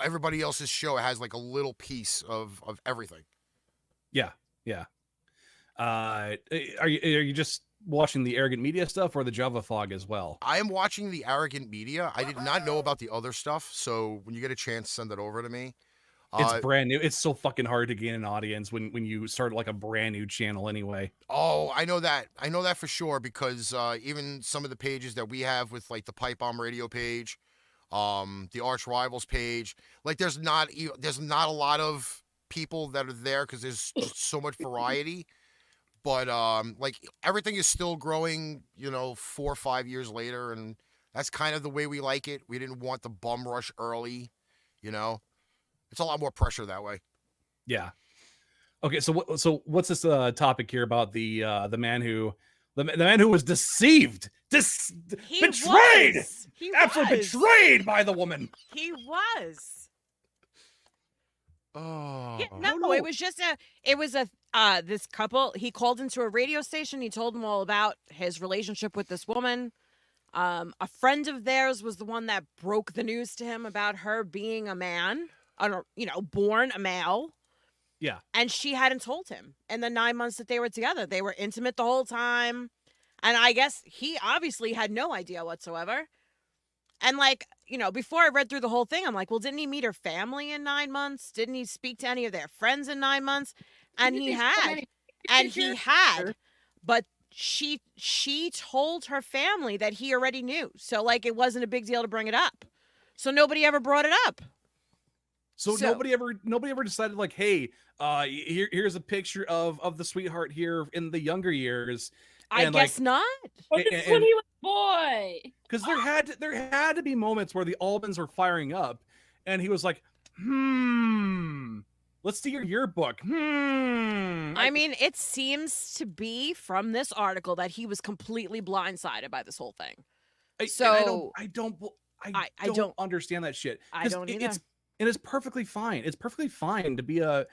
everybody else's show has like a little piece of everything. Yeah. Are you just watching the Arrogant Media stuff or the Java Fog as well? I am watching the Arrogant Media. I did not know about the other stuff, so when you get a chance, send it over to me. It's brand new. It's so fucking hard to gain an audience when you start like a brand new channel anyway. Oh, I know that. I know that for sure because even some of the pages that we have with like the Pipe Bomb Radio page, the Arch Rivals page, like there's not a lot of people that are there because there's just so much variety. But like everything is still growing, 4 or 5 years later, and that's kind of the way we like it. We didn't want the bum rush early, It's a lot more pressure that way. Yeah. Okay, so what's this topic here about the man who was deceived, betrayed, absolutely betrayed by the woman. He was. Oh. Yeah, no, it was just this couple. He called into a radio station. He told them all about his relationship with this woman. A friend of theirs was the one that broke the news to him about her being a man. Born a male. Yeah. And she hadn't told him in the 9 months that they were together. They were intimate the whole time. And I guess he obviously had no idea whatsoever. And before I read through the whole thing, I'm like, well, didn't he meet her family in 9 months? Didn't he speak to any of their friends in 9 months? And he had. But she told her family that he already knew. So it wasn't a big deal to bring it up. So nobody ever brought it up. So nobody ever decided like, hey, here's a picture of the sweetheart here in the younger years. I guess not. When he was boy. Because there had to be moments where the Albans were firing up, and he was like, let's see your yearbook. I mean, it seems to be from this article that he was completely blindsided by this whole thing. I don't understand that shit. I don't either. It's perfectly fine. It's perfectly fine to be a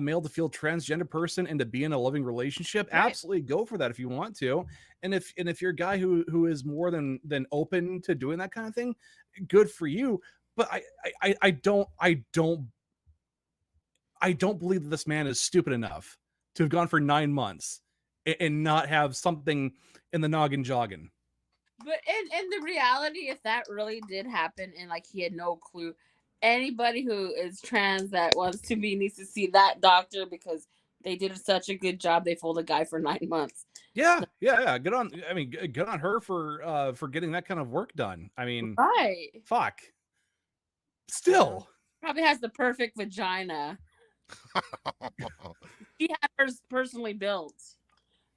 male to feel transgender person and to be in a loving relationship. Right. Absolutely go for that if you want to. And if you're a guy who is more than open to doing that kind of thing, good for you. But I don't believe that this man is stupid enough to have gone for 9 months and not have something in the noggin jogging. But in the reality, if that really did happen and like he had no clue, anybody who is trans that wants to be needs to see that doctor because they did such a good job. They fooled a guy for 9 months. Yeah. Good on her for getting that kind of work done. I mean, Right. fuck. Still. Probably has the perfect vagina. He had hers personally built.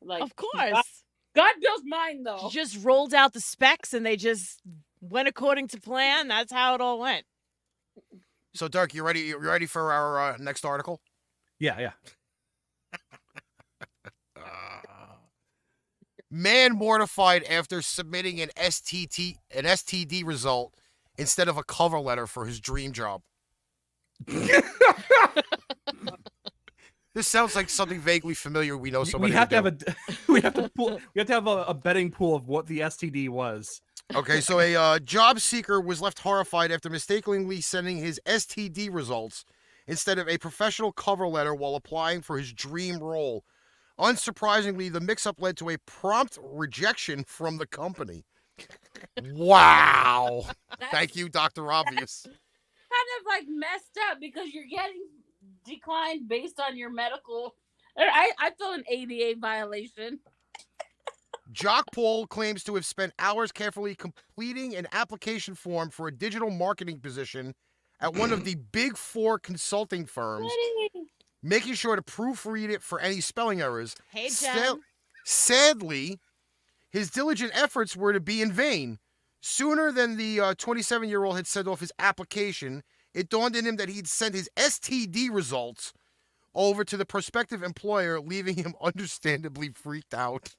Like, Of course. God built mine though. He just rolled out the specs and they just went according to plan. That's how it all went. So, Dirk, you ready? You ready for our next article? Yeah. Man mortified after submitting an STD result instead of a cover letter for his dream job. This sounds like something vaguely familiar. We know somebody. We have to have a betting pool of what the STD was. Okay, so a job seeker was left horrified after mistakenly sending his STD results instead of a professional cover letter while applying for his dream role. Unsurprisingly, the mix-up led to a prompt rejection from the company. Wow. Thank you, Dr. Obvious. Kind of like messed up because you're getting declined based on your medical. I feel an ADA violation. Jock Paul claims to have spent hours carefully completing an application form for a digital marketing position at one of the big four consulting firms, making sure to proofread it for any spelling errors. Hey, Jen. Sadly, his diligent efforts were to be in vain. Sooner than the 27-year-old had sent off his application, it dawned on him that he'd sent his STD results over to the prospective employer, leaving him understandably freaked out.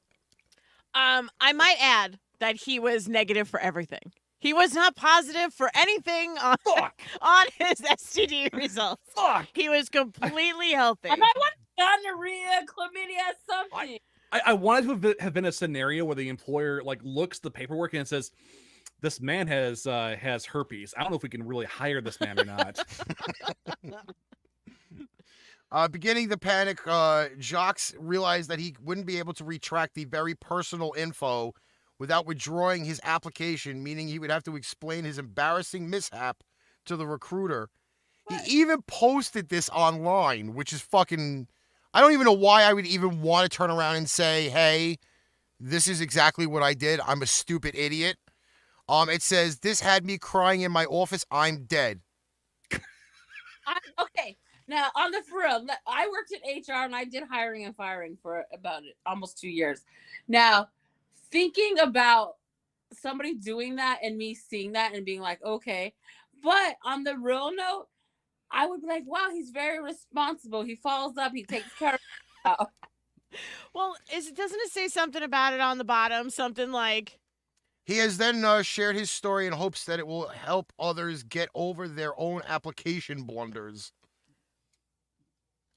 I might add that he was negative for everything. He was not positive for anything on his STD results. Fuck. He was completely healthy. I might want gonorrhea, chlamydia, something. I wanted to have been a scenario where the employer like looks at the paperwork and says, "This man has herpes. I don't know if we can really hire this man or not." Beginning the panic, Jacques realized that he wouldn't be able to retract the very personal info without withdrawing his application, meaning he would have to explain his embarrassing mishap to the recruiter. What? He even posted this online, which is fucking... I don't even know why I would even want to turn around and say, hey, this is exactly what I did. I'm a stupid idiot. It says, this had me crying in my office. I'm dead. Okay. Now, on the for real, I worked in HR and I did hiring and firing for about almost 2 years. Now, thinking about somebody doing that and me seeing that and being like, okay. But on the real note, I would be like, wow, he's very responsible. He follows up. He takes care of himself. Well, doesn't it say something about it on the bottom? Something like... He has then shared his story in hopes that it will help others get over their own application blunders.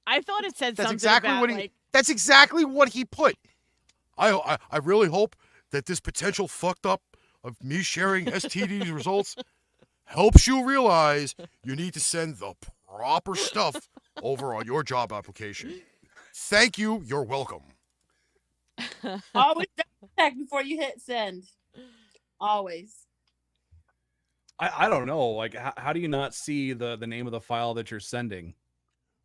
I thought it said that's something exactly about, what he, like... That's exactly what he put. I really hope that this potential fucked up of me sharing STD results helps you realize you need to send the proper stuff over on your job application. Thank you. You're welcome. Always check before you hit send. Always. I don't know. Like, how do you not see the name of the file that you're sending?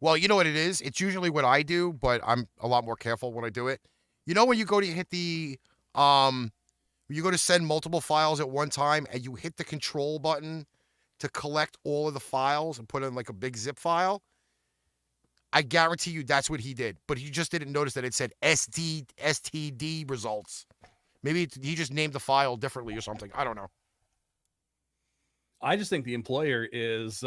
Well, you know what it is? It's usually what I do, but I'm a lot more careful when I do it. You know when you go to hit the, you go to send multiple files at one time and you hit the control button to collect all of the files and put in like a big zip file? I guarantee you that's what he did. But he just didn't notice that it said STD results. Maybe he just named the file differently or something. I don't know. I just think the employer is,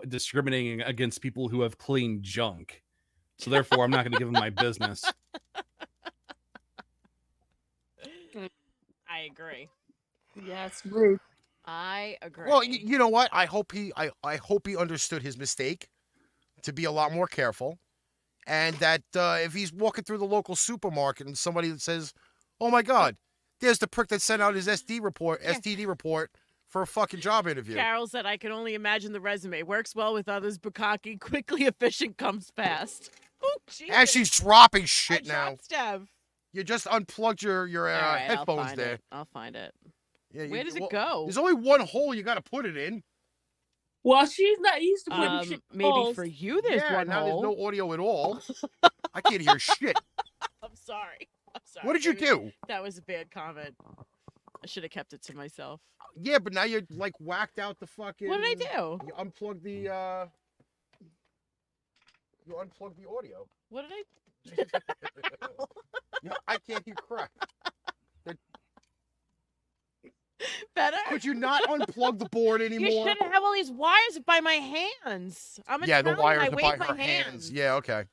discriminating against people who have clean junk. So therefore, I'm not going to give them my business. I agree. Yeah, it's rude. I agree. Well, you know what? I hope he understood his mistake to be a lot more careful, and that if he's walking through the local supermarket and somebody that says, "Oh my God, there's the prick that sent out his STD report for a fucking job interview." Carol said, "I can only imagine the resume. Works well with others. Bukkake, quickly efficient, comes fast." Oh, Jesus. And she's dropping shit now. Steph. You just unplugged your All right, headphones there. I'll find it. Yeah, Where does it go? There's only one hole you got to put it in. Well, she's not used to putting shit in Maybe holes. for you, there's one now hole. there's no audio at all. I can't hear shit. I'm sorry. What did you do? That was a bad comment. I should have kept it to myself. Yeah, but now you're like whacked out the fucking. What did I do? You unplugged the. You unplugged the audio. What did I? Yeah, I can't hear crap. Better? Could you not unplug the board anymore? You shouldn't have all these wires by my hands. I'm the Italian. wires I are wave by my her hands. Yeah, okay.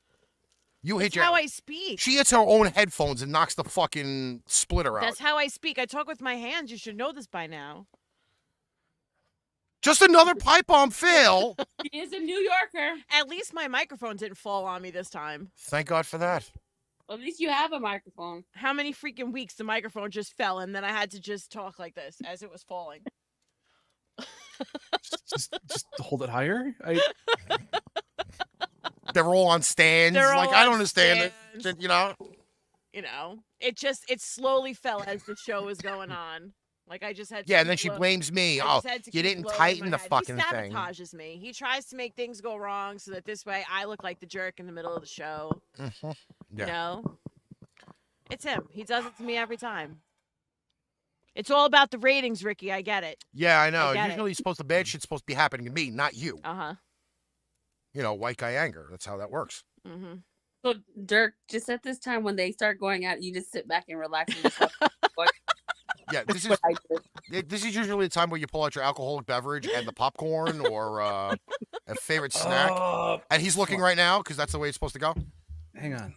You hit That's your. how I speak. She hits her own headphones and knocks the fucking splitter out. That's how I speak. I talk with my hands. You should know this by now. Just another pipe bomb fail. She is a New Yorker. At least my microphone didn't fall on me this time. Thank God for that. At least you have a microphone. How many freaking weeks the microphone just fell and then I had to just talk like this as it was falling? just hold it higher. They're all on stands. They're all I don't on understand stands. it. You know. It slowly fell as the show was going on. Like I just had to Yeah, and then keep she low- blames me. I Oh, just had to you keep didn't lowering tighten my the head. fucking He thing. sabotages me. He tries to make things go wrong so that this way I look like the jerk in the middle of the show. Yeah. You know? It's him. He does it to me every time. It's all about the ratings, Ricky. I get it. Yeah, I know. get it. Usually, bad shit's supposed to be happening to me, not you. Uh-huh. You know, white guy anger. That's how that works. Mm-hmm. So, Dirk, just at this time when they start going out, you just sit back and relax and just watch. Yeah, this is What I do. this is usually the time where you pull out your alcoholic beverage and the popcorn or a favorite snack. And he's looking right now because that's the way it's supposed to go. Hang on.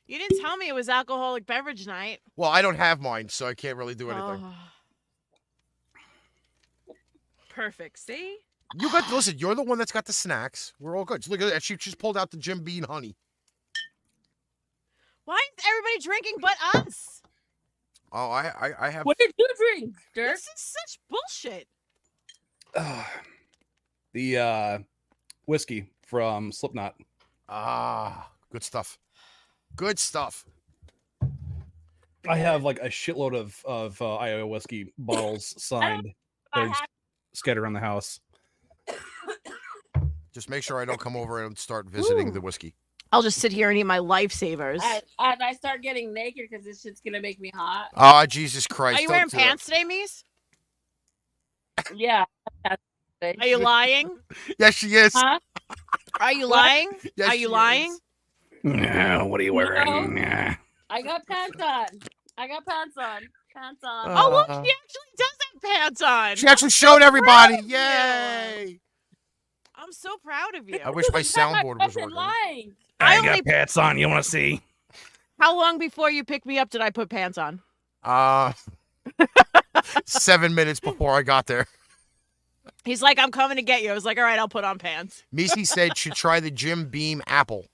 You didn't tell me it was alcoholic beverage night. Well, I don't have mine, so I can't really do anything. Oh. Perfect. See? Listen, you're the one that's got the snacks. We're all good. Look at that. She just pulled out the Jim Beam honey. Why is everybody drinking but us? Oh, I have. What did you drink, Dirk? This is such bullshit. The whiskey from Slipknot. Ah, good stuff. Good stuff. I have like a shitload of Iowa whiskey bottles signed. They're just scattered around the house. Just make sure I don't come over and start visiting the whiskey. I'll just sit here and eat my lifesavers. And I start getting naked because this shit's gonna make me hot. Ah, Jesus Christ. Are you don't wearing do that. pants today, Mies? Yeah. Are you lying? Yes, she is. Huh? Are you What? lying? Yes, Are she you is. lying? No, what are you wearing? No. Nah. I got pants on. Pants on. Oh, look, she actually does have pants on. She actually showed everybody. of you. Yay. I'm so proud of you. I wish my soundboard was wasn't working. lying. I I only- got pants on. You want to see? How long before you picked me up did I put pants on? 7 minutes before I got there. He's like, I'm coming to get you. I was like, all right, I'll put on pants. Meice said she'd try the Jim Beam apple.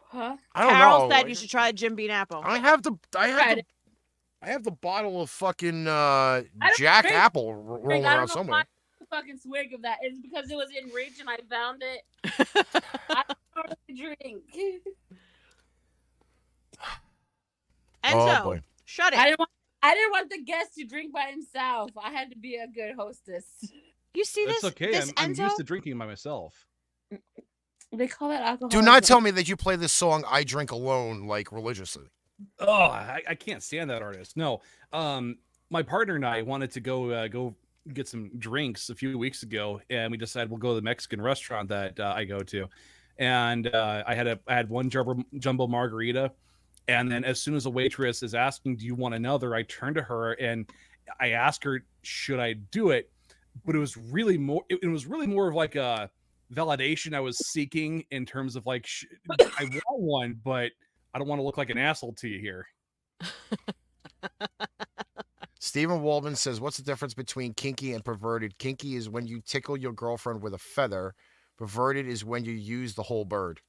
Huh? I don't Carol know. said you should try a Jim Beam apple. I have the Tried I have the bottle of fucking don't Jack drink- Apple rolling I around don't know somewhere. why the fucking swig of that. It's because it was in reach and I found it. I don't really drink. Enzo, Oh, boy. shut it. I didn't want the guest to drink by himself. I had to be a good hostess. You see That's this? okay. This I'm Enzo? used to drinking by myself. They call that alcohol. Do not tell me that you play this song "I Drink Alone" like religiously. Oh, I can't stand that artist. No. My partner and I wanted to go get some drinks a few weeks ago, and we decided we'll go to the Mexican restaurant that I go to, and I had one jumbo margarita, and then as soon as the waitress is asking, "Do you want another?" I turn to her and I ask her, "Should I do it?" But it was really more. It was really more of like a validation I was seeking in terms of like, I want one, but I don't want to look like an asshole to you here. Stephen Waldman says, what's the difference between kinky and perverted? Kinky is when you tickle your girlfriend with a feather. Perverted is when you use the whole bird.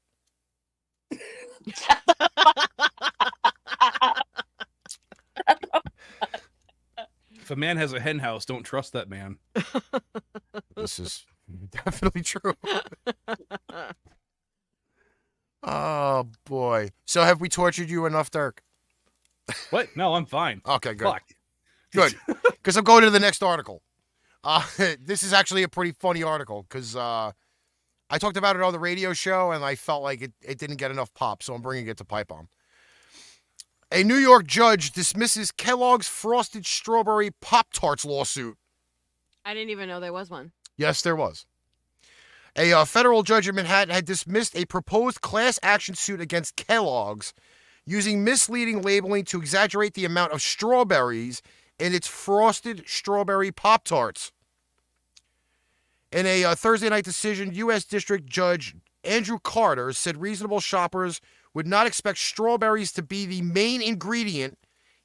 If a man has a hen house, don't trust that man. This is definitely true. Oh, boy. So have we tortured you enough, Dirk? What? No, I'm fine. Okay, good. Fuck. Good. Because I'm going to the next article. This is actually a pretty funny article because I talked about it on the radio show and I felt like it didn't get enough pop, so I'm bringing it to Pipebomb. A New York judge dismisses Kellogg's Frosted Strawberry Pop-Tarts lawsuit. I didn't even know there was one. Yes, there was. A federal judge in Manhattan had dismissed a proposed class action suit against Kellogg's using misleading labeling to exaggerate the amount of strawberries in its Frosted Strawberry Pop-Tarts. In a Thursday night decision, U.S. District Judge Andrew Carter said reasonable shoppers would not expect strawberries to be the main ingredient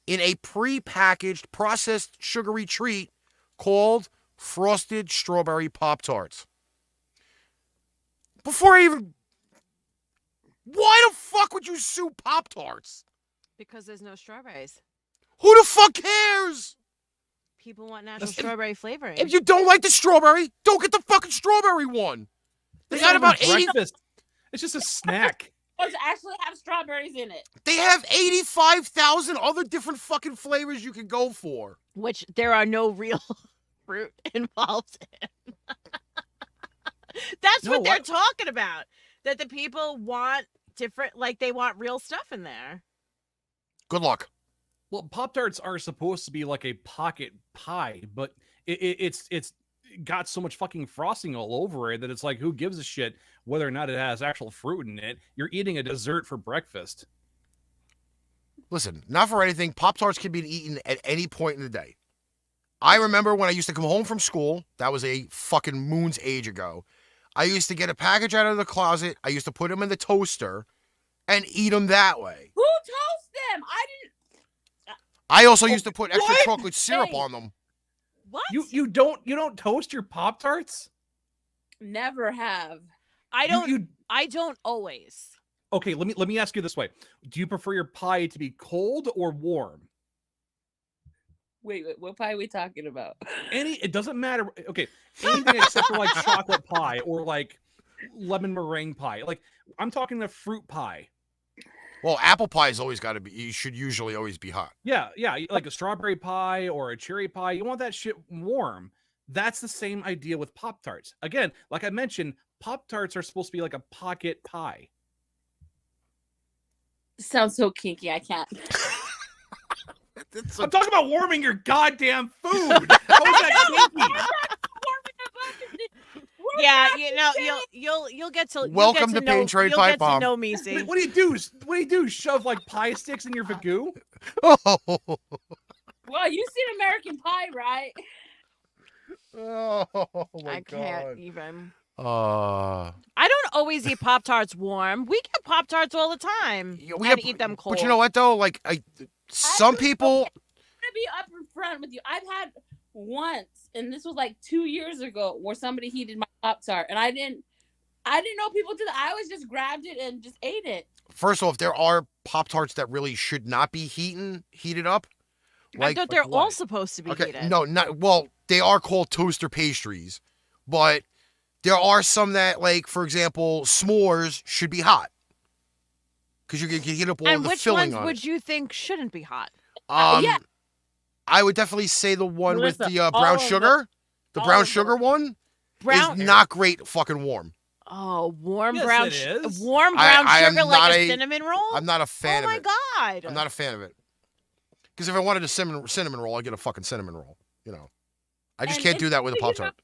in a pre-packaged processed sugary treat called Frosted Strawberry Pop-Tarts. Before I even... Why the fuck would you sue Pop-Tarts? Because there's no strawberries. Who the fuck cares? People want natural strawberry flavoring. If you don't like the strawberry, don't get the fucking strawberry one. They got about 80... Breakfast. It's just a snack. Does actually have strawberries in it. They have 85,000 other different fucking flavors you can go for. Which there are no real fruit involved in. That's what they're talking about. That the people want different, like they want real stuff in there. Good luck. Well, Pop-Tarts are supposed to be like a pocket pie, but it's got so much fucking frosting all over it that it's like, who gives a shit whether or not it has actual fruit in it? You're eating a dessert for breakfast. Listen, not for anything, Pop-Tarts can be eaten at any point in the day. I remember when I used to come home from school, that was a fucking moon's age ago. I used to get a package out of the closet, I used to put them in the toaster, and eat them that way. Who toasts them? I didn't. I also used to put extra chocolate syrup on them. What? You don't toast your Pop-Tarts? Never have. I don't always. Okay, let me ask you this way. Do you prefer your pie to be cold or warm? Wait, what pie are we talking about? It doesn't matter. Okay, anything except for like chocolate pie or like lemon meringue pie. Like I'm talking the fruit pie. Well, apple pie's always got to be, you should usually always be hot. Yeah, like a strawberry pie or a cherry pie. You want that shit warm. That's the same idea with Pop-Tarts. Again, like I mentioned, Pop-Tarts are supposed to be like a pocket pie. Sounds so kinky. I can't. I'm talking about warming your goddamn food. How is that kinky? Yeah, you'll get to Welcome to Pain Trade Pipe Bomb. You'll get to know Meice. What do you do? What do you do? Shove like pie sticks in your vagoo? Oh. Well, you've seen American Pie, right? Oh my I can't even. God. I don't always eat Pop-Tarts warm. We get Pop-Tarts all the time. We eat them cold. But you know what though? Like some people. I'm gonna be up in front with you. I've had once, and this was like 2 years ago, where somebody heated my Pop-Tart, and I didn't know people did that. I always just grabbed it and just ate it. First off, there are Pop-Tarts that really should not be heated up. I thought they're all supposed to be heated. No, not well. They are called toaster pastries, but there are some that, like for example, s'mores should be hot because you can heat up all and the which filling ones on would it. you think shouldn't be hot? Yeah. I would definitely say the one Melissa, with the brown sugar. The brown sugar one is not great fucking warm. Oh, warm Yes, brown it is. warm brown I am sugar like not a cinnamon roll? I'm not a fan Oh of it. my god. I'm not a fan of it. Because if I wanted a cinnamon roll, I'd get a fucking cinnamon roll. You know, I just And can't do that with a you know, Pop-Tart.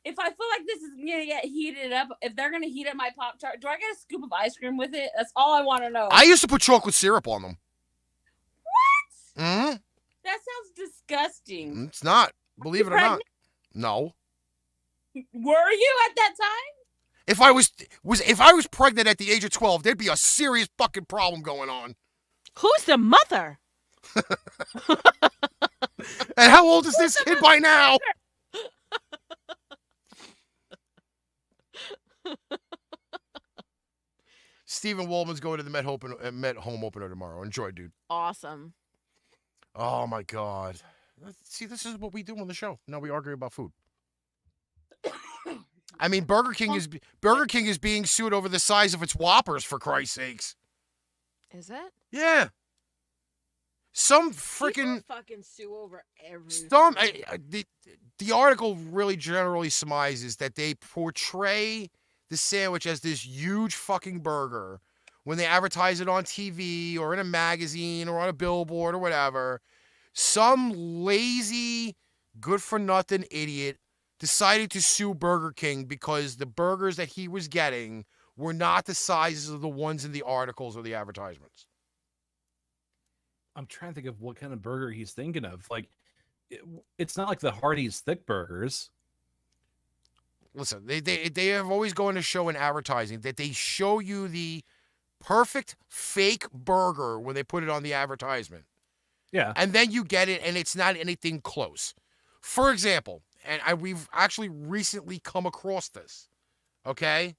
If I feel like this is gonna get heated up, if they're gonna heat up my Pop-Tart, do I get a scoop of ice cream with it? That's all I want to know. I used to put chocolate syrup on them. What? Mm-hmm. That sounds disgusting. It's not. Believe it or not. pregnant? No. Were you at that time? If I was pregnant at the age of 12, there'd be a serious fucking problem going on. Who's the mother? And how old is this kid by now? Stephen Waldman's going to the Met Home opener tomorrow. Enjoy, dude. Awesome. Oh my God. See, this is what we do on the show. Now we argue about food. I mean, Burger King is being sued over the size of its Whoppers, for Christ's sakes. Is it? Yeah. Some freaking fucking sue over everything. the article really generally surmises that they portray the sandwich as this huge fucking burger when they advertise it on TV or in a magazine or on a billboard or whatever. Some lazy, good-for-nothing idiot decided to sue Burger King because the burgers that he was getting were not the sizes of the ones in the articles or the advertisements. I'm trying to think of what kind of burger he's thinking of. Like, it's not like the Hardee's thick burgers. Listen, they have always gone to show in advertising that they show you the perfect fake burger when they put it on the advertisement. Yeah. And then you get it, and it's not anything close. For example, and we've actually recently come across this, okay?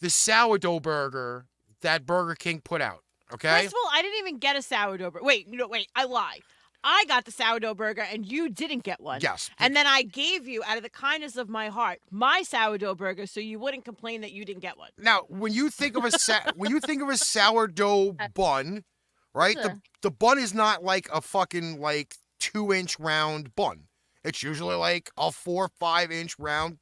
The sourdough burger that Burger King put out, okay? First of all, I didn't even get a sourdough burger. Wait, I lied. I got the sourdough burger, and you didn't get one. Yes. And then I gave you, out of the kindness of my heart, my sourdough burger, so you wouldn't complain that you didn't get one. Now, when you think of a sourdough bun, right? The bun is not like a fucking 2-inch round bun. It's usually like a 4 or 5 inch round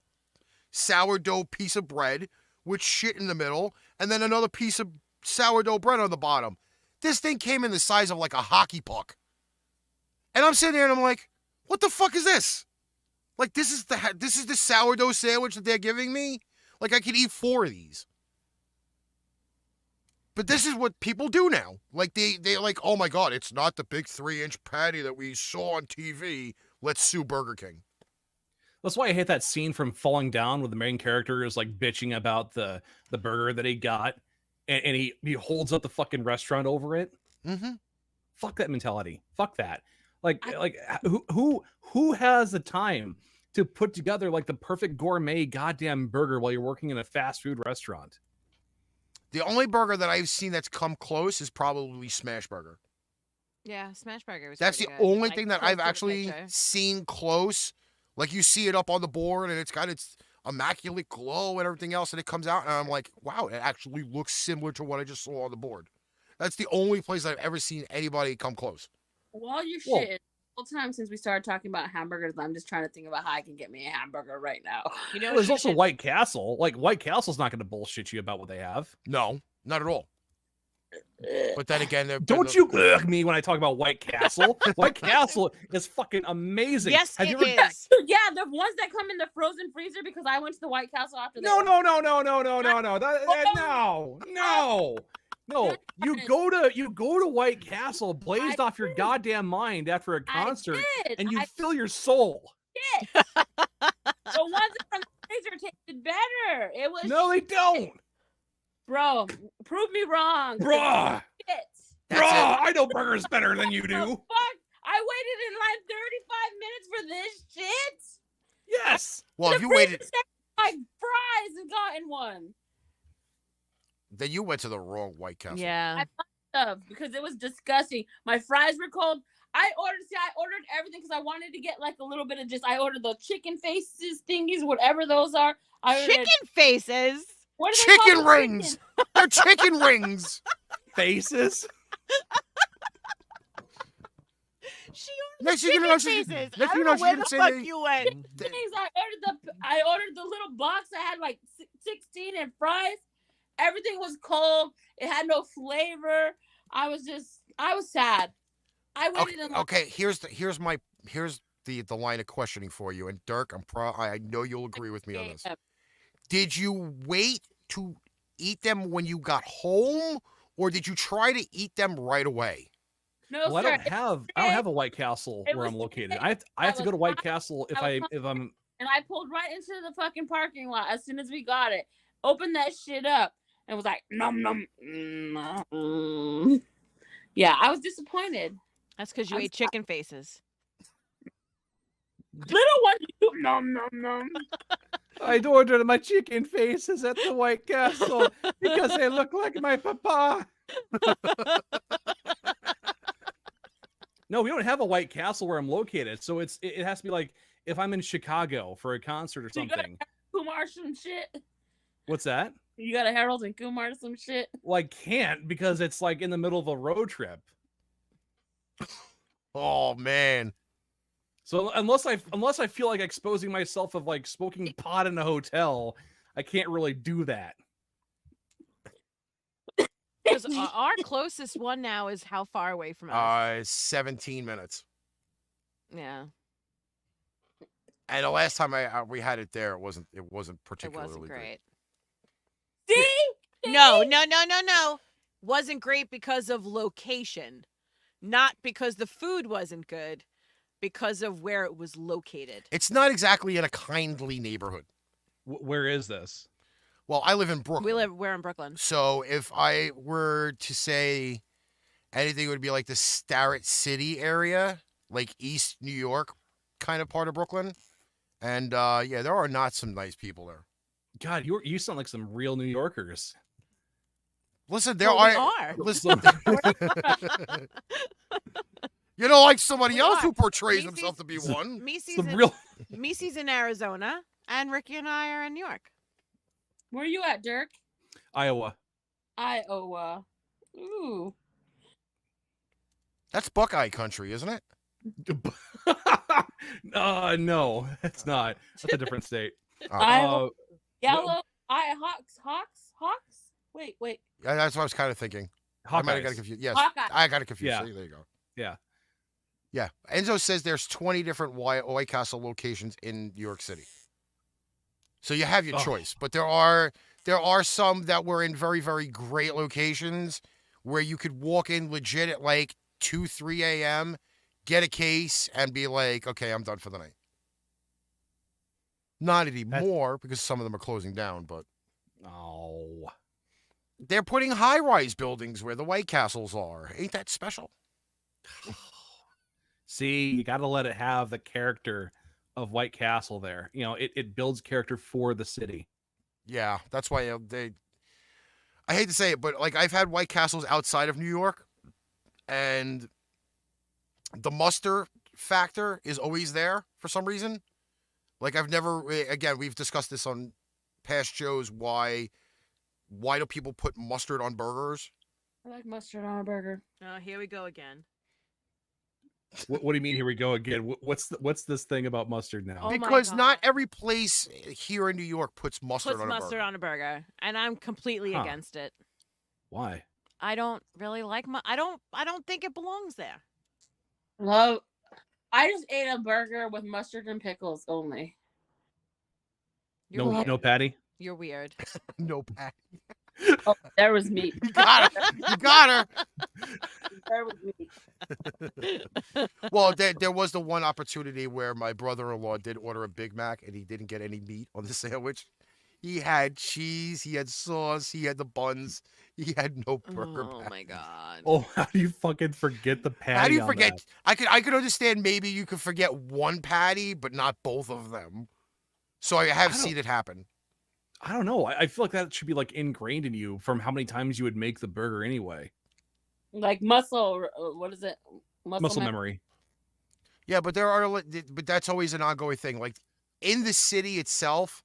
sourdough piece of bread with shit in the middle, and then another piece of sourdough bread on the bottom. This thing came in the size of like a hockey puck. And I'm sitting there and I'm like, what the fuck is this? Like, this is the sourdough sandwich that they're giving me? Like, I could eat 4 of these. But this is what people do now. Like, they're like, oh my God, it's not the big 3-inch patty that we saw on TV. Let's sue Burger King. That's why I hate that scene from Falling Down where the main character is like bitching about the burger that he got, and he holds up the fucking restaurant over it. Mm-hmm. Fuck that mentality. Fuck that. Like who has the time to put together like the perfect gourmet goddamn burger while you're working in a fast food restaurant? The only burger that I've seen that's come close is probably Smash Burger. Yeah, Smash Burger was That's the pretty good. only Like, thing that close I've to the actually picture. seen close. Like, you see it up on the board and it's got its immaculate glow and everything else, and it comes out and I'm like, wow, it actually looks similar to what I just saw on the board. That's the only place I've ever seen anybody come close. While you're Whoa. shit, the whole time since we started talking about hamburgers, I'm just trying to think about how I can get me a hamburger right now. You know, There's you also should- White Castle. Like, White Castle's not going to bullshit you about what they have. No, not at all. But then again, Don't you ugh me when I talk about White Castle. White Castle is fucking amazing. Yes, Have it you ever... is. Yeah, the ones that come in the frozen freezer, because I went to the White Castle after No. that. No. You go to White Castle, blazed off your goddamn mind after a concert, and you fill your soul. did. The ones from the freezer tasted better. It was No, they don't. Bro, prove me wrong. Bruh. Shit. Bruh, I know burgers better than you The do. fuck? I waited in line 35 minutes for this shit. Yes. Well, if The you freezer waited, said my fries and gotten one. then you went to the wrong White Castle. Yeah. Stuff because it was disgusting. My fries were cold. I ordered everything because I wanted to get like a little bit of I ordered the chicken faces thingies, whatever those are. I ordered, Chicken faces. what are they Chicken called? rings. They're chicken rings. Faces. She Next ordered thing you know, chicken she- faces. next I thing you don't know, know she where didn't the say fuck they- you went. Things. I ordered the little box that had like 16 and fries. Everything was cold. It had no flavor. I was sad. I waited in line. Okay, here's the the line of questioning for you. And Dirk, I know you'll agree with me on this. Yeah. Did you wait to eat them when you got home, or did you try to eat them right away? No, Well, I sir. don't have a White Castle It where was I'm located. today. I have to I go to was White hot. Castle if I was I'm And I pulled right into the fucking parking lot as soon as we got it. Opened that shit up and was like, nom nom. Yeah, I was disappointed. That's because you ate chicken faces. Little one, you nom nom nom. I ordered my chicken faces at the White Castle because they look like my papa. No, we don't have a White Castle where I'm located, so it has to be like if I'm in Chicago for a concert or So you gotta something. Kumar some shit. What's that? You got a Harold and Kumar some shit. Well, I can't because it's like in the middle of a road trip. Oh man. So unless I feel like exposing myself of like smoking pot in a hotel, I can't really do that. Because our closest one now is how far away from us? 17 minutes. Yeah, And the last time we had it there, it wasn't it particularly wasn't good. great. See? No. Wasn't great because of location, not because the food wasn't good, because of where it was located. It's not exactly in a kindly neighborhood. Where is this? Well, I live in Brooklyn. We're in Brooklyn. So if I were to say anything, it would be like the Starrett City area, like East New York kind of part of Brooklyn. And yeah, there are not some nice people there. God, you sound like some real New Yorkers. Listen, there Well, we are. Listen, you know, like somebody We else are. who portrays Macy's- himself to be one. Meice's in Arizona, and Ricky and I are in New York. Where you at, Dirk? Iowa. Iowa. Ooh. That's Buckeye country, isn't it? No, it's not. That's a different state. Iowa. Yellow. Hawks. Wait. Yeah, that's what I was kind of thinking. I might have got it Hawkeyes. confused. Yes, Hawkeye. I got it confused. Yeah. See, there you go. Yeah. Yeah. Enzo says there's 20 different White Castle locations in New York City. So you have your choice, but there are some that were in very, very great locations where you could walk in legit at like 2, 3 a.m., get a case, and be like, okay, I'm done for the night. Not anymore because some of them are closing down, but Oh. they're putting high-rise buildings where the White Castles are. Ain't that special? See, you got to let it have the character of White Castle there. You know, it builds character for the city. Yeah, that's why I hate to say it, but like I've had White Castles outside of New York, and the muster factor is always there for some reason. Like I've never, again, we've discussed this on past shows. Why do people put mustard on burgers? I like mustard on a burger. Oh, here we go again. What do you mean? Here we go again. What's this thing about mustard now? Oh my Because God. not every place here in New York puts mustard Puts on a mustard burger. on a burger, and I'm completely against it. Why? I don't really like I don't think it belongs there. I just ate a burger with mustard and pickles only. You're No, weird. no patty. You're weird. No pack. Oh, there was meat. You got her. You got her. There was meat. Well, there was the one opportunity where my brother-in-law did order a Big Mac and he didn't get any meat on the sandwich. He had cheese, he had sauce, he had the buns, he had no burger. Oh patty. my God. Oh, how do you fucking forget the patty? How do you on forget? that? I could understand maybe you could forget one patty, but not both of them. So I have seen it happen. I don't know. I feel like that should be like ingrained in you from how many times you would make the burger anyway. Like muscle, what is it? Muscle memory. Yeah, but but that's always an ongoing thing. Like in the city itself,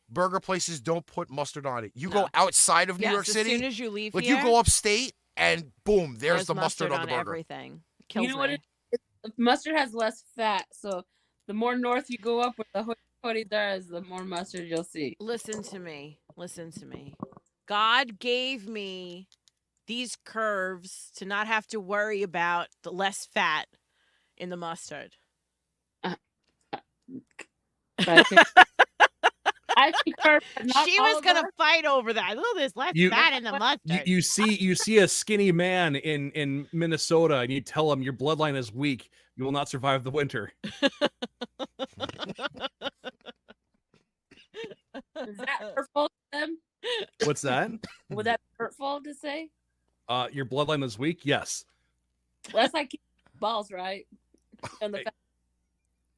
burger places don't put mustard on it. You go outside of New York City, as soon as you leave like here, you go upstate, and boom, there's the mustard on the burger. everything. Kills You know what me. mustard has less fat, so the more north you go up with the hoodie there is, the more mustard you'll see. Listen to me. God gave me these curves to not have to worry about the less fat in the mustard. I concur, but not She was gonna Oliver. fight over that. Oh, there's less You- fat in the mustard. You see a skinny man in Minnesota, and you tell him your bloodline is weak. You will not survive the winter. Is that hurtful to them? What's that? Would that be hurtful to say? Your bloodline is weak. Yes. Well, that's like balls, right? And the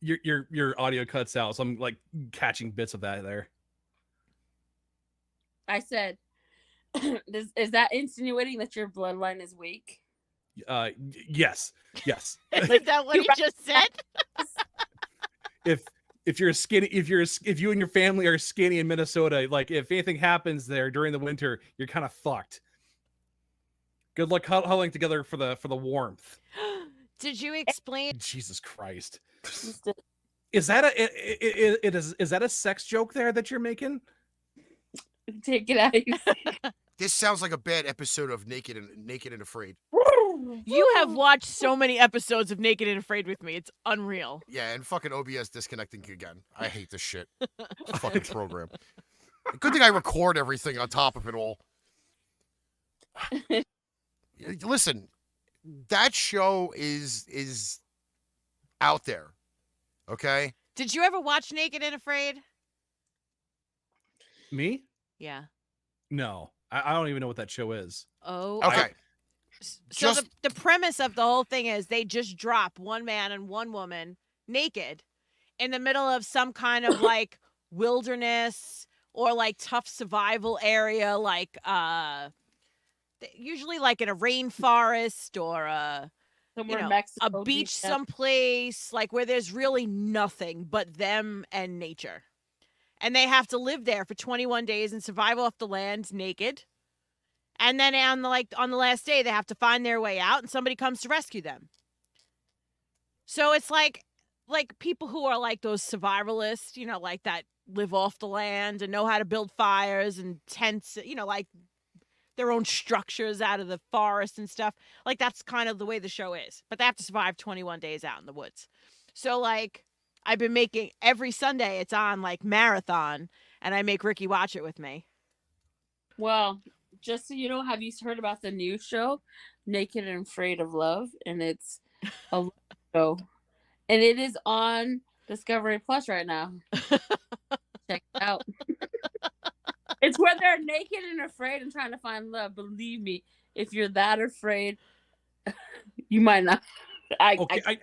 Your audio cuts out, so I'm like catching bits of that there. I said, is that insinuating that your bloodline is weak? Yes. Is that what he just said? If you're skinny, if you and your family are skinny in Minnesota, like if anything happens there during the winter, you're kind of fucked. Good luck huddling together for the warmth. Did you explain? Jesus Christ. Is that a sex joke there that you're making? Take it out. This sounds like a bad episode of Naked and Afraid. You have watched so many episodes of Naked and Afraid with me. It's unreal. Yeah, and fucking OBS disconnecting again. I hate this shit. Fucking program. Good thing I record everything on top of it all. Listen, that show is out there. Okay? Did you ever watch Naked and Afraid? Me? Yeah. No. I don't even know what that show is. Oh. Okay. So the premise of the whole thing is they just drop one man and one woman naked in the middle of some kind of like wilderness or like tough survival area, like usually like in a rainforest or Somewhere in a Mexico, beach deep down. someplace, like where there's really nothing but them and nature. And they have to live there for 21 days and survive off the land naked. And then on the last day, they have to find their way out, and somebody comes to rescue them. So it's like people who are like those survivalists, you know, like that live off the land and know how to build fires and tents, you know, like their own structures out of the forest and stuff. Like that's kind of the way the show is. But they have to survive 21 days out in the woods. So like I've been making every Sunday it's on like marathon, and I make Ricky watch it with me. Well, just so you know, have you heard about the new show, Naked and Afraid of Love? And it's a love show. And it is on Discovery Plus right now. Check it out. It's where they're naked and afraid and trying to find love. Believe me, if you're that afraid, you might not. I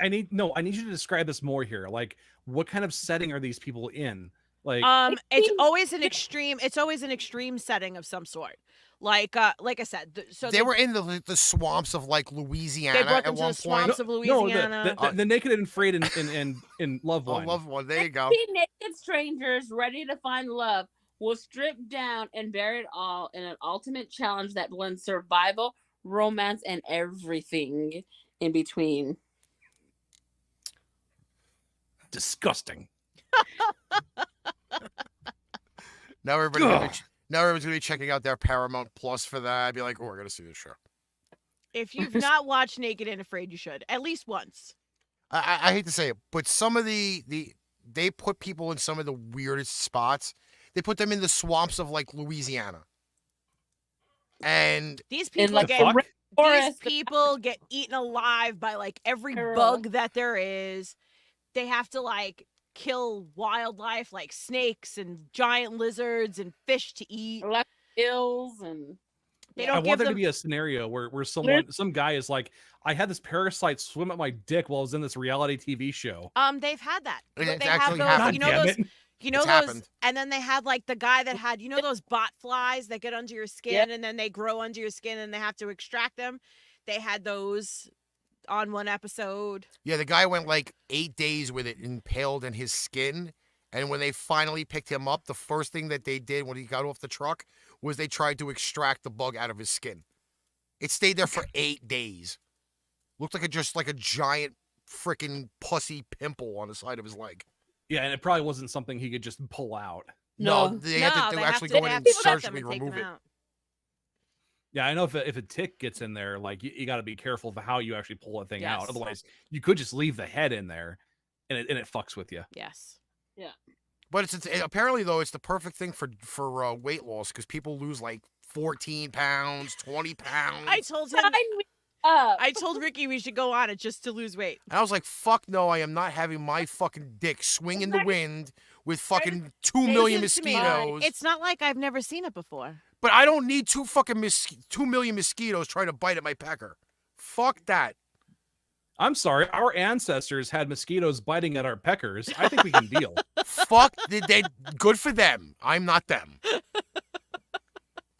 need you to describe this more here. Like, what kind of setting are these people in? Like, it's always an extreme setting of some sort. Like I said, they were in the swamps of like Louisiana they brought at them to one the swamps point. of Louisiana. the Naked and Afraid in Love Oh, One. Love One. There you go. 50 naked strangers ready to find love will strip down and bear it all in an ultimate challenge that blends survival, romance, and everything in between. Disgusting. Now everybody's gonna be checking out their Paramount Plus for that. I'd be like, oh, we're gonna see this show. If you've not watched Naked and Afraid, you should at least once. I hate to say it, but some of they put people in some of the weirdest spots. They put them in the swamps of like Louisiana, and These people like get fuck? these Forest. people get eaten alive by like every Girl. bug that there is. They have to like kill wildlife like snakes and giant lizards and fish to eat. Left hills and They I don't want give there to them. be a scenario where some guy is like, I had this parasite swim up my dick while I was in this reality TV show. They've had that. It's They have actually those. happened. You know Damn those. it. You know It's those. happened. And then they had like the guy that had those bot flies that get under your skin Yep. and then they grow under your skin and they have to extract them. They had those on one episode. yeah, the guy went like 8 days with it impaled in his skin. And when they finally picked him up, the first thing that they did when he got off the truck was they tried to extract the bug out of his skin. It stayed there for 8 days. Looked like a giant freaking pussy pimple on the side of his leg. Yeah, and it probably wasn't something he could just pull out. No, No. they had to they actually have go in they and have to get them surgically and take remove them it. out. Yeah, I know if a tick gets in there, like you got to be careful of how you actually pull a thing out. Yes. Otherwise, you could just leave the head in there, and it fucks with you. Yes. Yeah. But apparently though it's the perfect thing for weight loss because people lose like 14 pounds, 20 pounds. I told him. Sign me up. I told Ricky we should go on it just to lose weight. And I was like, fuck no, I am not having my fucking dick swing in the wind with fucking 2 million Listen to me. mosquitoes. It's not like I've never seen it before. But I don't need 2 million mosquitoes trying to bite at my pecker. Fuck that. I'm sorry. Our ancestors had mosquitoes biting at our peckers. I think we can deal. Fuck. They good for them. I'm not them.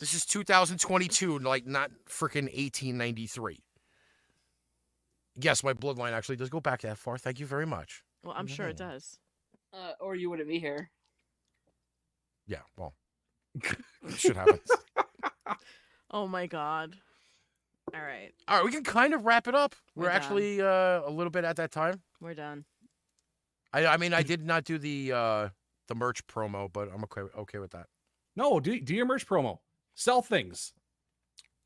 This is 2022, like not freaking 1893. Yes, my bloodline actually does go back that far. Thank you very much. Well, I'm sure it does. Or you wouldn't be here. Yeah, well, shit happens. Oh my God. All right. All right, we can kind of wrap it up. We're We're actually a little bit at that time. We're done. I mean, I did not do the merch promo, but I'm okay with that. No, do your merch promo. Sell things.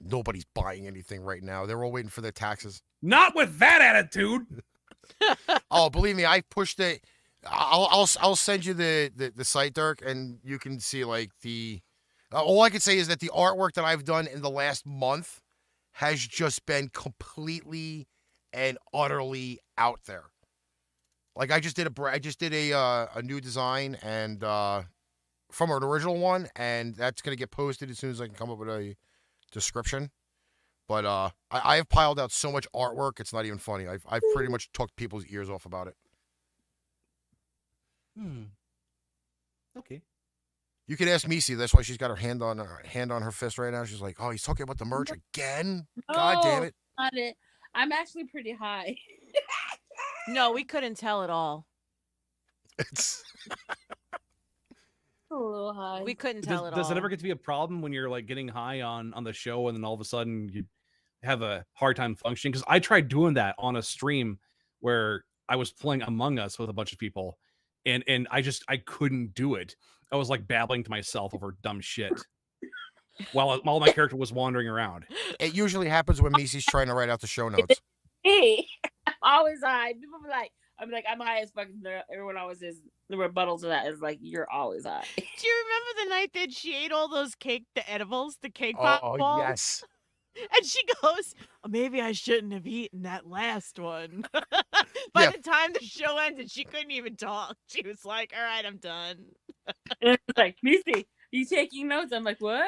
Nobody's buying anything right now. They're all waiting for their taxes. Not with that attitude. Oh, believe me, I pushed it. I'll send you the site, Dirk, and you can see like the. All I can say is that the artwork that I've done in the last month has just been completely and utterly out there. Like I just did a new design and from an original one, and that's gonna get posted as soon as I can come up with a description. But I have piled out so much artwork, it's not even funny. I've pretty much took people's ears off about it. Okay. You can ask Meice. That's why she's got her hand on her fist right now. She's like, "Oh, he's talking about the merch again. God damn it!" Not it. I'm actually pretty high. No, we couldn't tell at all. It's A little high. We couldn't tell at all. Does it ever get to be a problem when you're like getting high on the show and then all of a sudden you have a hard time functioning? Because I tried doing that on a stream where I was playing Among Us with a bunch of people, and I couldn't do it. I was like babbling to myself over dumb shit while my character was wandering around. It usually happens when Meice's trying to write out the show notes. Hey, I'm always high. People be like, I'm high as fuck. Everyone always is. The rebuttal to that is like, you're always high. Do you remember the night that she ate all those edibles, the cake Oh, pop balls? yes. And she goes, oh, maybe I shouldn't have eaten that last one. By Yeah. the time the show ended, she couldn't even talk. She was like, all right, I'm done. And it's like, Missy, you taking notes? I'm like, what?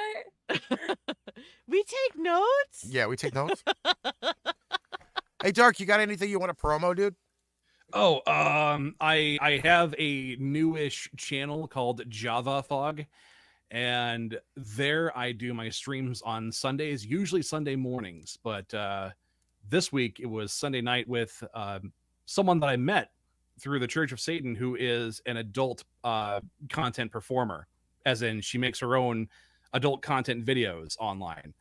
We take notes? Yeah, we take notes. Hey, Dark, you got anything you want to promo, dude? Oh, I have a newish channel called Java Fog, and there I do my streams on Sundays, usually Sunday mornings. But this week it was Sunday night with someone that I met through the Church of Satan, who is an adult content performer, as in she makes her own adult content videos online.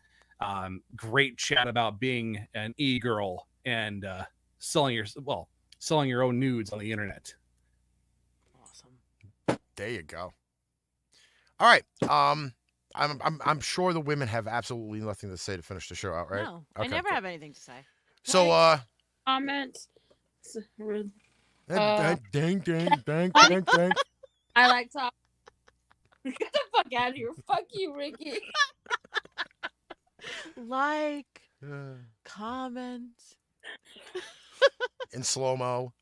Great chat about being an e-girl and selling your own nudes on the internet. Awesome. There you go. All right. I'm sure the women have absolutely nothing to say to finish the show out, right? No, Okay, I never cool. have anything to say. So, Comments. dang, dang, dang, dang, dang. I like talk. Get the fuck out of here. Fuck you, Ricky. Like, comment. In slow-mo.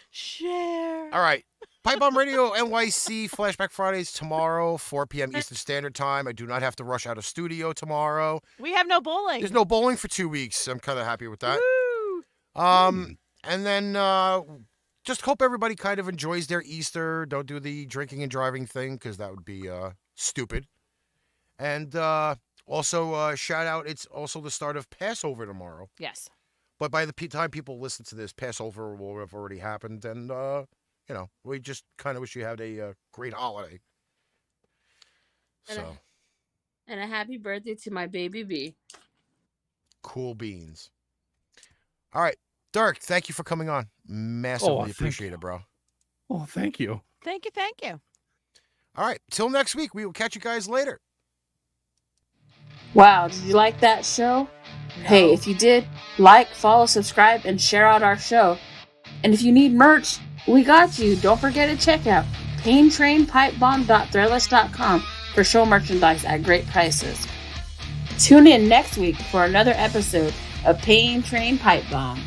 Share. All right. Pipebomb Radio NYC Flashback Fridays tomorrow, 4 p.m. Eastern Standard Time. I do not have to rush out of studio tomorrow. We have no bowling. There's no bowling for 2 weeks. I'm kind of happy with that. Woo! And then just hope everybody kind of enjoys their Easter. Don't do the drinking and driving thing because that would be stupid. And also shout out, it's also the start of Passover tomorrow. Yes. But by the time people listen to this, Passover will have already happened. And, we just kind of wish you had a great holiday. So, And a happy birthday to my baby B. cool beans. All right. Dirk, thank you for coming on. Massively appreciate it, bro. Oh, thank you. Thank you. Thank you. All right. Till next week. We will catch you guys later. Wow, did you like that show? Hey, if you did, like, follow, subscribe, and share out our show. And if you need merch, We got you. Don't forget to check out paintrainpipebomb.threadless.com for show merchandise at great prices. Tune in next week for another episode of Pain Train Pipe Bomb.